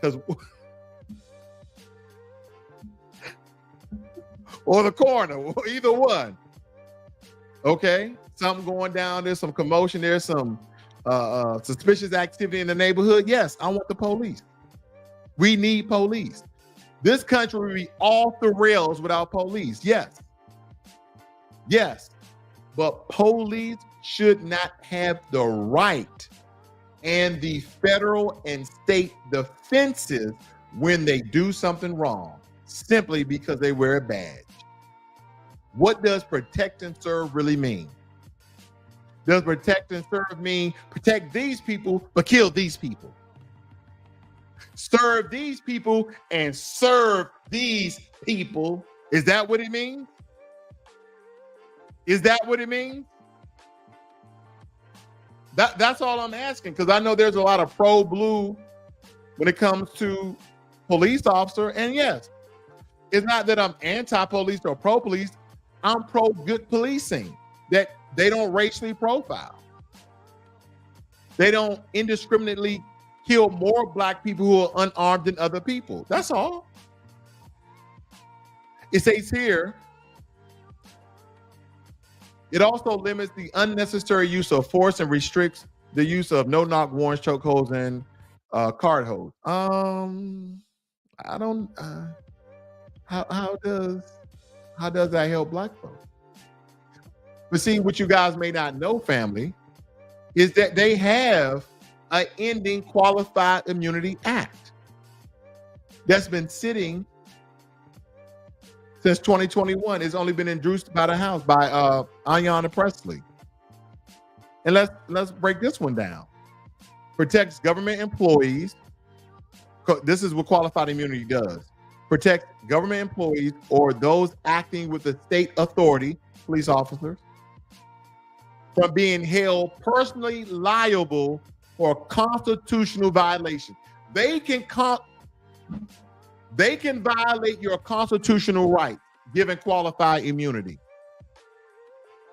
or the coroner, either one. Okay, something going down, there's some commotion, there's some suspicious activity in the neighborhood. Yes, I want the police. We need police. This country will be off the rails without police. Yes. But police should not have the right and the federal and state defenses when they do something wrong, simply because they wear a badge. What does protect and serve really mean? Does protect and serve mean protect these people, but kill these people? Serve these people and serve these people. Is that what it means? Is that what it means? That's all I'm asking, because I know there's a lot of pro-blue when it comes to police officer. And yes, it's not that I'm anti-police or pro-police. I'm pro-good policing, that they don't racially profile. They don't indiscriminately kill more black people who are unarmed than other people. That's all. It says here, it also limits the unnecessary use of force and restricts the use of no-knock warrants, chokeholds, and card holds. I don't. How does that help black folks? But see, what you guys may not know, family, is that they have an ending Qualified Immunity Act that's been sitting since 2021. It's only been introduced by the House by Ayanna Pressley. And let's break this one down. Protects government employees. This is what qualified immunity does. Protect government employees or those acting with the state authority, police officers, from being held personally liable for constitutional violation. They can violate your constitutional right, given qualified immunity.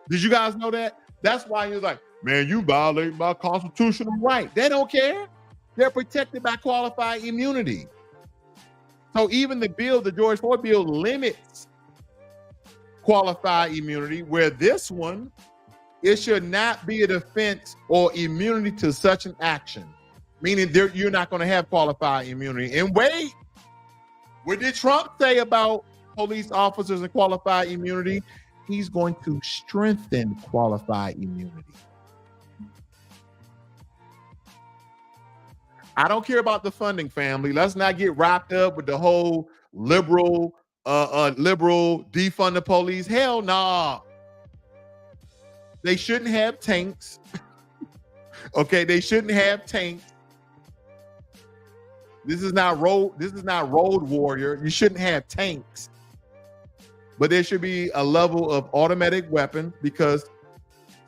Did you guys know that? That's why you're like, man, you violate my constitutional right. They don't care. They're protected by qualified immunity. So even the George Floyd bill, limits qualified immunity, where this one, it should not be a defense or immunity to such an action, meaning you're not going to have qualified immunity. And wait, what did Trump say about police officers and qualified immunity? He's going to strengthen qualified immunity. I don't care about the funding, family. Let's not get wrapped up with the whole liberal defund the police. Hell nah. They shouldn't have tanks. Okay, they shouldn't have tanks. This is not road warrior. You shouldn't have tanks. But there should be a level of automatic weapons, because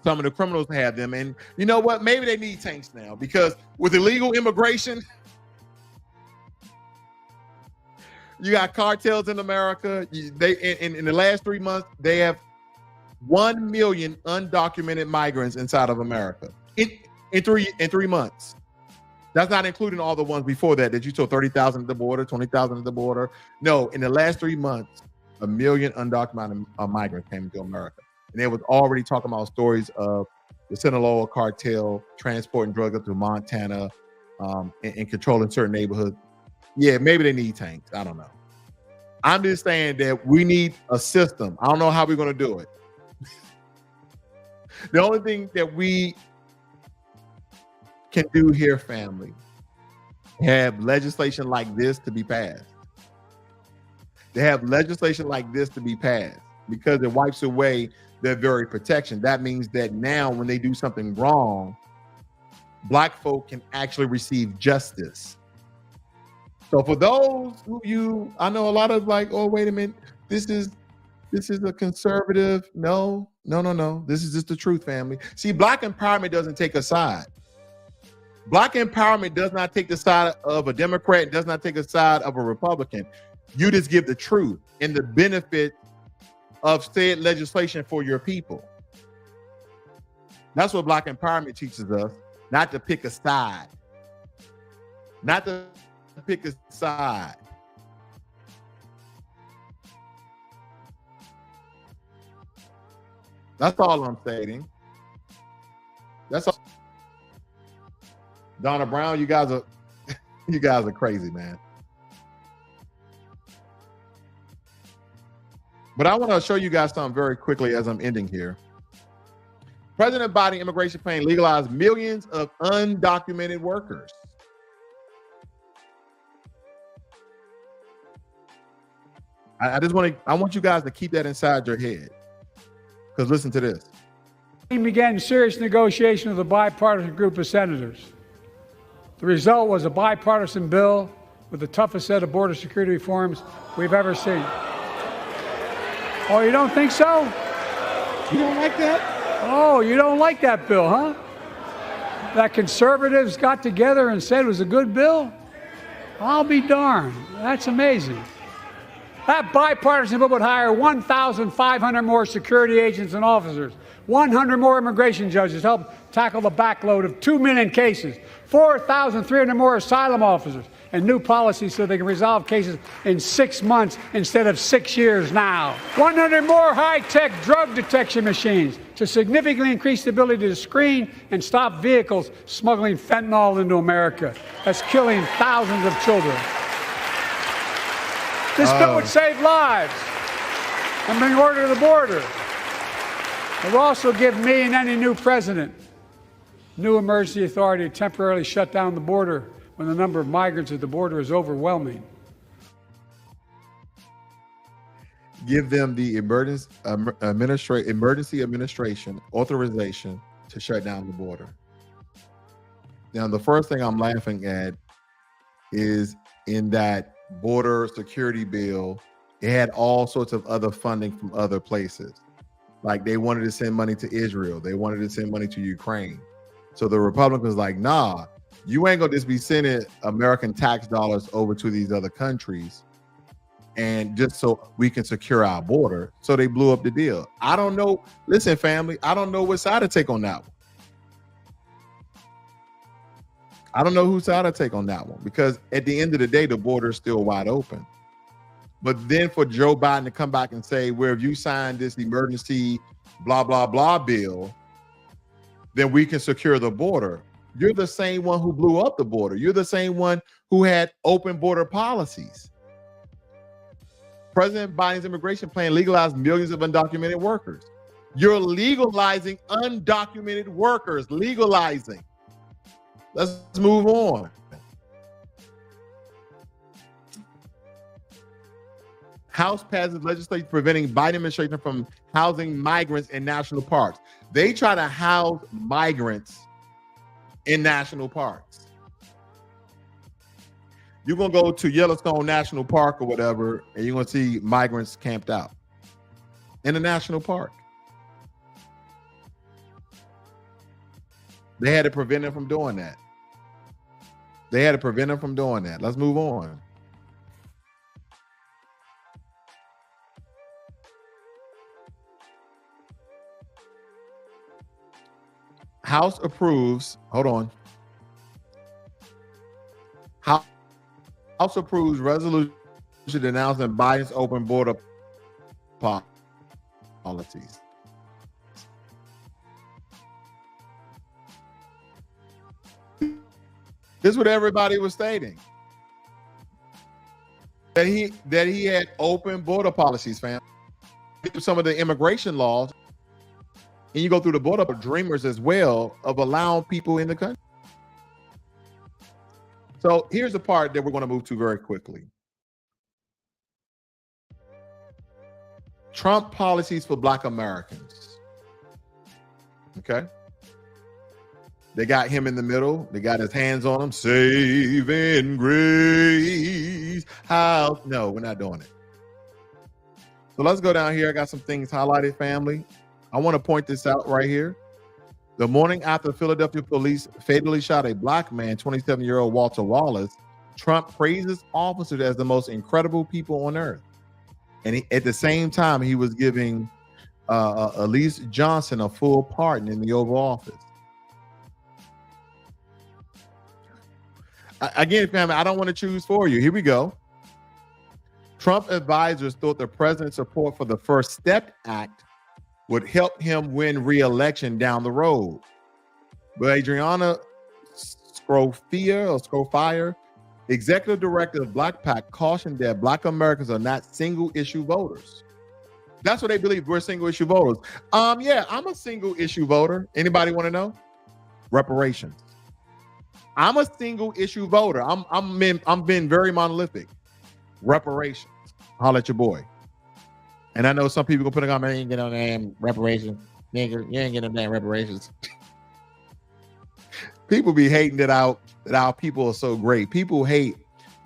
some of the criminals have them. And you know what? Maybe they need tanks now, because with illegal immigration, you got cartels in America. They in the last 3 months, they have 1 million undocumented migrants inside of America in 3 months. That's not including all the ones before that you saw 30,000 at the border, 20,000 at the border. No, in the last 3 months, 1 million undocumented migrants came into America. And they was already talking about stories of the Sinaloa cartel transporting drugs up to Montana and controlling certain neighborhoods. Yeah, maybe they need tanks. I don't know. I'm just saying that we need a system. I don't know how we're going to do it. The only thing that we can do here, family, have legislation like this to be passed. They have legislation like this to be passed because it wipes away their very protection. That means that now when they do something wrong, Black folk can actually receive justice. So for those who I know a lot of like, oh, wait a minute, this is a conservative. No. This is just the truth, family. See, Black empowerment doesn't take a side. Black empowerment does not take the side of a Democrat, does not take a side of a Republican. You just give the truth and the benefit of said legislation for your people. That's what Black empowerment teaches us, not to pick a side. Not to pick a side. That's all I'm stating. That's all. Donna Brown, you guys are crazy, man. But I want to show you guys something very quickly as I'm ending here. President Biden immigration plan legalized millions of undocumented workers. I want you guys to keep that inside your head. Because listen to this. He began serious negotiation with a bipartisan group of senators. The result was a bipartisan bill with the toughest set of border security reforms we've ever seen. Oh, you don't think so? You don't like that? Oh, you don't like that bill, huh? That conservatives got together and said it was a good bill? I'll be darned. That's amazing. That bipartisan bill would hire 1,500 more security agents and officers, 100 more immigration judges to help tackle the backload of 2 million cases, 4,300 more asylum officers, and new policies so they can resolve cases in 6 months instead of 6 years now. 100 more high-tech drug detection machines to significantly increase the ability to screen and stop vehicles smuggling fentanyl into America. That's killing thousands of children. This bill would save lives and bring order to the border. It will also give me and any new president new emergency authority to temporarily shut down the border when the number of migrants at the border is overwhelming. Give them the emergency administration authorization to shut down the border. Now, the first thing I'm laughing at is in that border security bill, it had all sorts of other funding from other places. Like they wanted to send money to Israel. They wanted to send money to Ukraine. So the Republicans like, nah, you ain't gonna just be sending American tax dollars over to these other countries and just so we can secure our border. So they blew up the deal. I don't know. Listen, family, I don't know what side to take on that one. I don't know whose side to take on that one because at the end of the day, the border is still wide open. But then for Joe Biden to come back and say, well, if you sign this emergency blah, blah, blah bill, then we can secure the border. You're the same one who blew up the border. You're the same one who had open border policies. President Biden's immigration plan legalized millions of undocumented workers. You're legalizing undocumented workers, legalizing. Let's move on. House passes legislation preventing Biden administration from housing migrants in national parks. They try to house migrants in national parks. You're going to go to Yellowstone National Park or whatever, and you're going to see migrants camped out in a national park. They had to prevent them from doing that. Let's move on. House approves, hold on. House approves resolution announcing Biden's open border policies. This is what everybody was stating. That he had open border policies, fam. Some of the immigration laws, and you go through the border dreamers as well of allowing people in the country. So here's the part that we're going to move to very quickly. Trump policies for Black Americans. Okay. They got him in the middle. They got his hands on him. Saving grace. How? No, we're not doing it. So let's go down here. I got some things highlighted, family. I want to point this out right here. The morning after Philadelphia police fatally shot a Black man, 27-year-old Walter Wallace, Trump praises officers as the most incredible people on earth. And at the same time, he was giving Elise Johnson a full pardon in the Oval Office. Again, family, I don't want to choose for you. Here we go. Trump advisors thought the president's support for the First Step Act would help him win re-election down the road. But Adriana Scrofire, executive director of Black PAC, cautioned that Black Americans are not single-issue voters. That's what they believe. We're single-issue voters. Yeah, I'm a single-issue voter. Anybody want to know? Reparations. I'm a single-issue voter. I'm being very monolithic. Reparations. Holler at your boy. And I know some people gonna put it on, man, you ain't get no damn reparations. Nigga, you ain't get no damn reparations. People be hating that our people are so great. People hate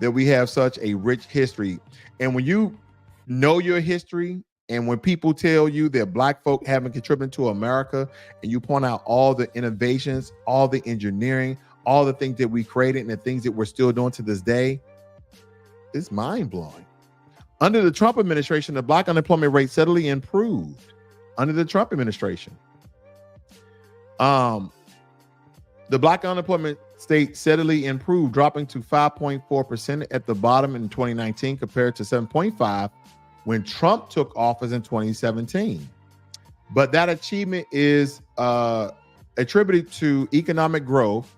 that we have such a rich history. And when you know your history, and when people tell you that Black folk haven't contributed to America, and you point out all the innovations, all the engineering, all the things that we created and the things that we're still doing to this day, it's mind-blowing. Under the Trump administration, the Black unemployment rate steadily improved. Under the Trump administration, the Black unemployment state steadily improved, dropping to 5.4% at the bottom in 2019 compared to 7.5% when Trump took office in 2017. But that achievement is attributed to economic growth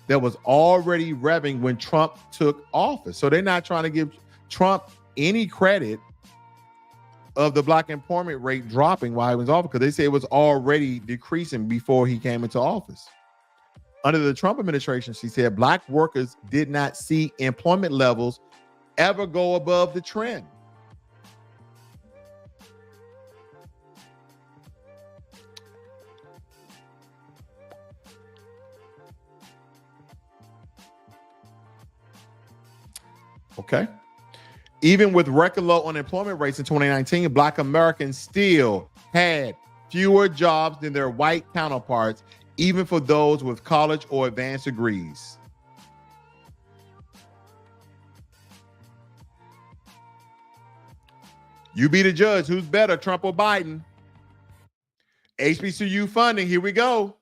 that was already revving when Trump took office. So they're not trying to give Trump any credit of the Black employment rate dropping while he was off, because they say it was already decreasing before he came into office. Under the Trump administration, she said, Black workers did not see employment levels ever go above the trend. Okay. Even with record low unemployment rates in 2019, Black Americans still had fewer jobs than their white counterparts, even for those with college or advanced degrees. You be the judge. Who's better, Trump or Biden? HBCU funding, here we go.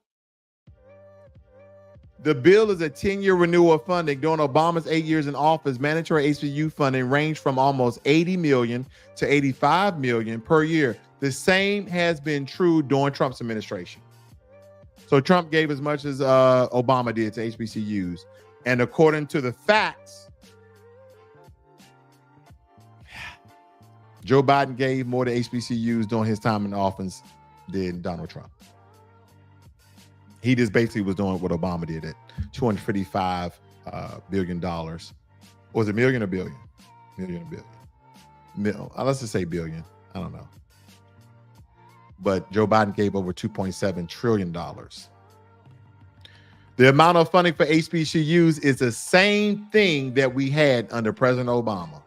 The bill is a 10-year renewal of funding. During Obama's 8 years in office, mandatory HBCU funding ranged from almost $80 million to $85 million per year. The same has been true during Trump's administration. So Trump gave as much as Obama did to HBCUs. And according to the facts, Joe Biden gave more to HBCUs during his time in office than Donald Trump. He just basically was doing what Obama did at $255 billion. Was it million or billion? Million or billion? Let's just say billion. I don't know. But Joe Biden gave over $2.7 trillion. The amount of funding for HBCUs is the same thing that we had under President Obama.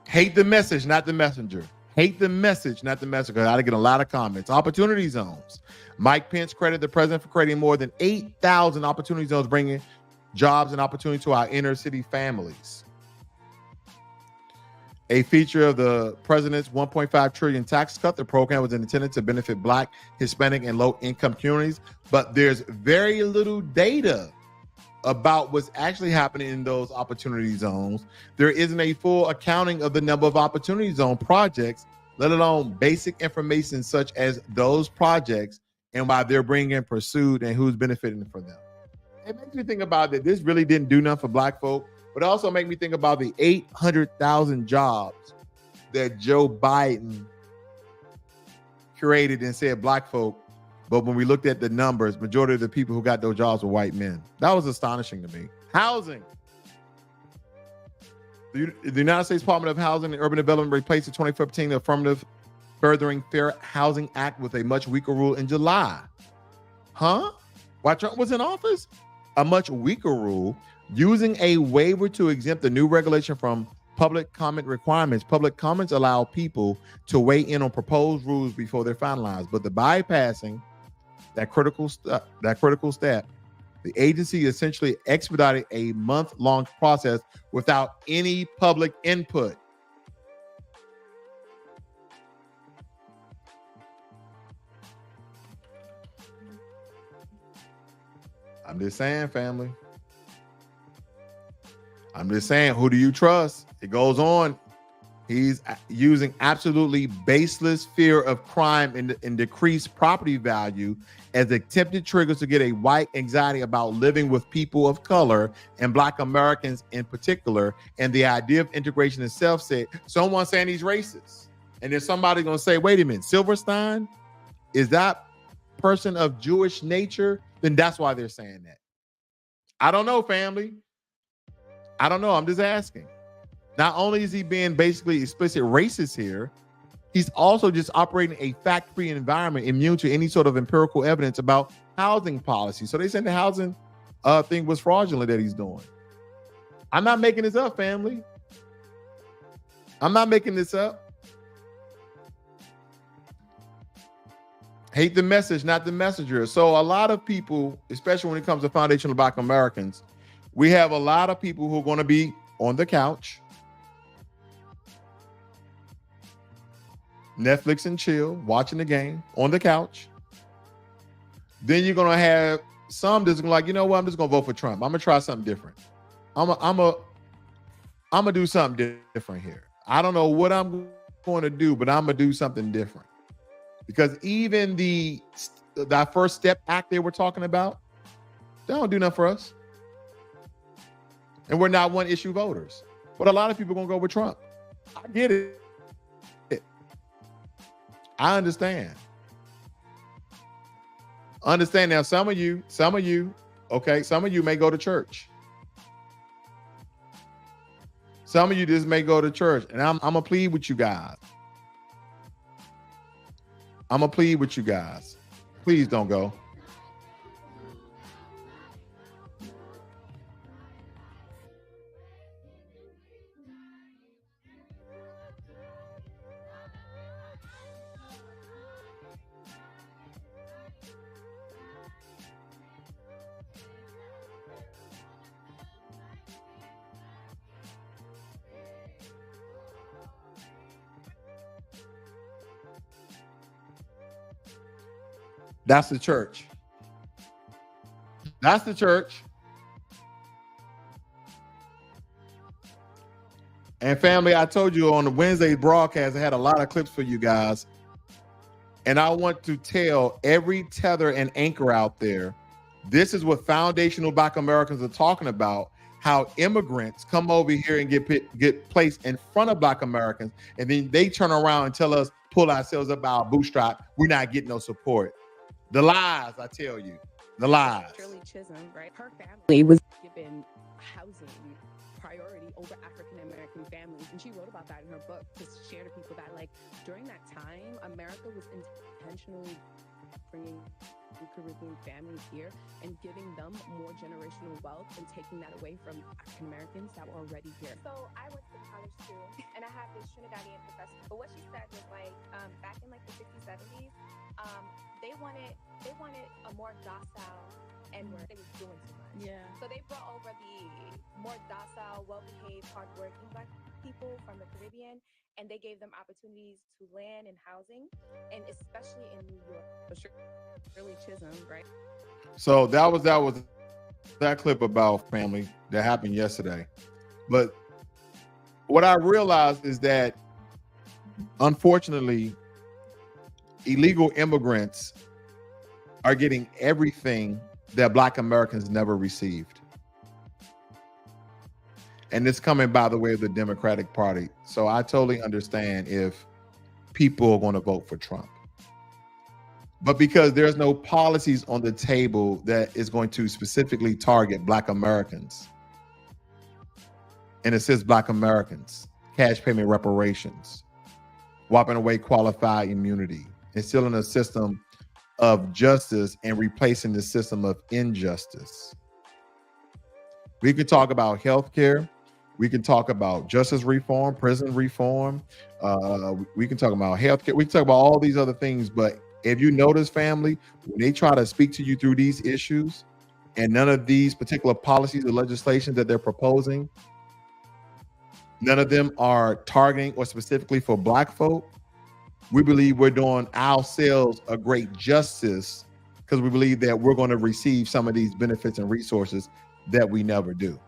Hate the message, not the messenger. Hate the message, not the messenger. I get a lot of comments. Opportunity zones. Mike Pence credited the president for creating more than 8,000 opportunity zones, bringing jobs and opportunity to our inner city families. A feature of the president's $1.5 trillion tax cut, the program was intended to benefit Black, Hispanic, and low-income communities, but there's very little data about what's actually happening in those opportunity zones. There isn't a full accounting of the number of opportunity zone projects, let alone basic information such as those projects and why they're being pursued and who's benefiting from them. It makes me think about that this really didn't do nothing for black folk, but also make me think about the 800,000 jobs that Joe Biden created and said black folk. But when we looked at the numbers, majority of the people who got those jobs were white men. That was astonishing to me. Housing. The United States Department of Housing and Urban Development replaced the 2015 Affirmative Furthering Fair Housing Act with a much weaker rule in July. While Trump was in office? A much weaker rule using a waiver to exempt the new regulation from public comment requirements. Public comments allow people to weigh in on proposed rules before they're finalized, but the bypassing that critical step, the agency essentially expedited a month-long process without any public input. I'm just saying, family. I'm just saying, who do you trust? It goes on. He's using absolutely baseless fear of crime and decreased property value as attempted triggers to get a white anxiety about living with people of color and Black Americans in particular. And the idea of integration itself said, someone saying he's racist. And then somebody going to say, wait a minute, Silverstein, is that person of Jewish nature? Then that's why they're saying that. I don't know, family. I don't know. I'm just asking. Not only is he being basically explicit racist here, he's also just operating a fact-free environment immune to any sort of empirical evidence about housing policy. So they said the housing thing was fraudulent that he's doing. I'm not making this up, family. I'm not making this up. Hate the message, not the messenger. So a lot of people, especially when it comes to foundational Black Americans, we have a lot of people who are going to be on the couch, Netflix and chill, watching the game on the couch. Then you're going to have some that's going to like, you know what? I'm just going to vote for Trump. I'm going to try something different. I'm going to do something different here. I don't know what I'm going to do, but I'm going to do something different. Because even that First Step Act they were talking about, they don't do nothing for us. And we're not one issue voters. But a lot of people are going to go with Trump. I get it. I understand. Understand now, some of you, okay, some of you may go to church. Some of you just may go to church. And I'm going to plead with you guys. Please don't go. That's the church. That's the church. And family, I told you on the Wednesday broadcast, I had a lot of clips for you guys. And I want to tell every tether and anchor out there, this is what foundational Black Americans are talking about, how immigrants come over here and get placed in front of Black Americans. And then they turn around and tell us, pull ourselves up our bootstrap. We're not getting no support. The lies, I tell you, the lies. Shirley Chisholm, right? Her family was given housing priority over African-American families. And she wrote about that in her book to share to people that, like, during that time, America was intentionally bringing Caribbean families here and giving them more generational wealth and taking that away from African-Americans that were already here. So I went to college too, and I have this Trinidadian professor. But what she said was like, back in like the 60s, 70s, they wanted a more docile N-word. They was doing too much. Yeah. So they brought over the more docile, well-behaved, hardworking Black people from the Caribbean, and they gave them opportunities to land and housing, and especially in New York. Shirley Chisholm, right? So that was that clip about family that happened yesterday. But what I realized is that, unfortunately, illegal immigrants are getting everything that Black Americans never received. And it's coming by the way of the Democratic Party. So I totally understand if people are going to vote for Trump. But because there's no policies on the table that is going to specifically target Black Americans, and it says Black Americans, cash payment reparations, wiping away qualified immunity, instilling a system of justice and replacing the system of injustice. We can talk about healthcare. We can talk about justice reform, prison reform. We can talk about healthcare. We can talk about all these other things. But if you notice, family, when they try to speak to you through these issues, and none of these particular policies or legislation that they're proposing, none of them are targeting or specifically for Black folk, we believe we're doing ourselves a great justice because we believe that we're going to receive some of these benefits and resources that we never do.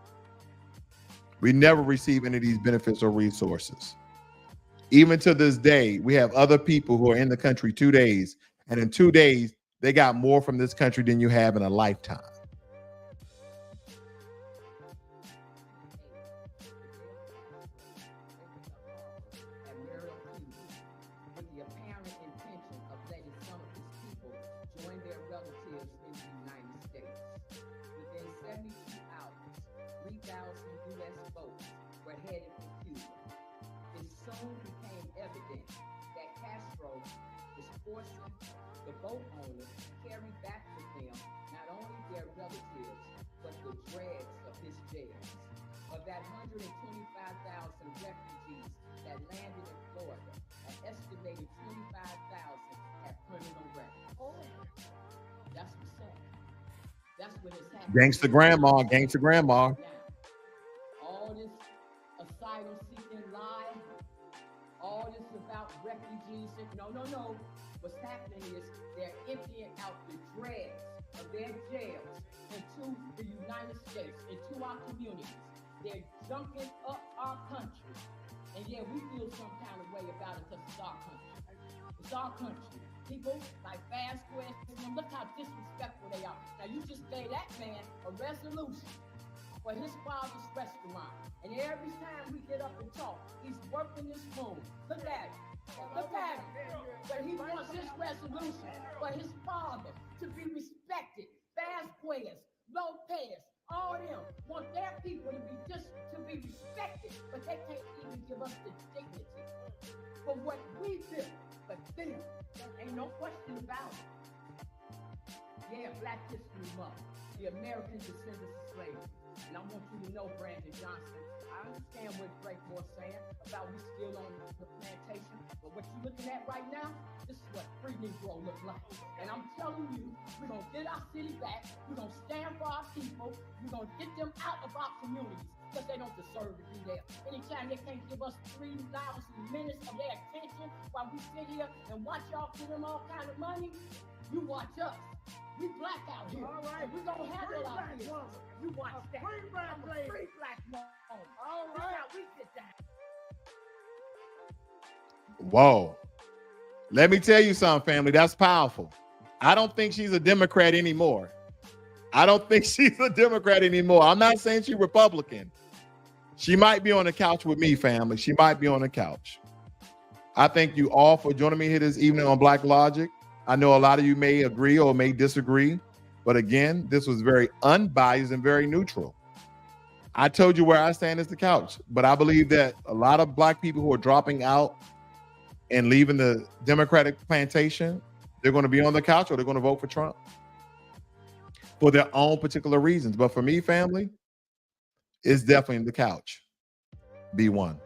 We never receive any of these benefits or resources. Even to this day, we have other people who are in the country 2 days, and in 2 days, they got more from this country than you have in a lifetime. Gangsta grandma, gangsta grandma. All this asylum seeking lie, all this about refugees. No. What's happening is they're emptying out the dregs of their jails into the United States, into our communities. They're junking up our country. And yeah, we feel some kind of way about it because it's our country. It's our country. People like Fast Square, look how disrespectful they are. Now you just gave that man a resolution for his father's restaurant. And every time we get up and talk, he's working this move. Look at him. Look at him. But he wants his resolution for his father to be respected. Fast Squares, Lopez, all them want their people to be respected, but they can't even give us the dignity for what we do. But them, ain't no question about it. Yeah, Black History Month, the American descendants of slavery. And I want you to know, Brandon Johnson, I understand what Breakmore's saying about we still on the plantation, but what you're looking at right now, this is what free Negro look like. And I'm telling you, we're going to get our city back, we're going to stand for our people, we're going to get them out of our communities, because they don't deserve to be there. Anytime they can't give us 3,000 minutes of their attention while we sit here and watch y'all give them all kind of money, you watch us. We Black out here. All right. We're going to handle our business. You watch that. Free Black woman. Free Black woman. All right. That's how we sit down. Whoa. Let me tell you something, family. That's powerful. I don't think she's a Democrat anymore. I'm not saying she's Republican. She might be on the couch with me, family. She might be on the couch. I thank you all for joining me here this evening on Black Logic. I know a lot of you may agree or may disagree, but again, this was very unbiased and very neutral. I told you where I stand as the couch, but I believe that a lot of Black people who are dropping out and leaving the Democratic plantation, they're going to be on the couch or they're going to vote for Trump for their own particular reasons. But for me, family, it's definitely the couch. Be one.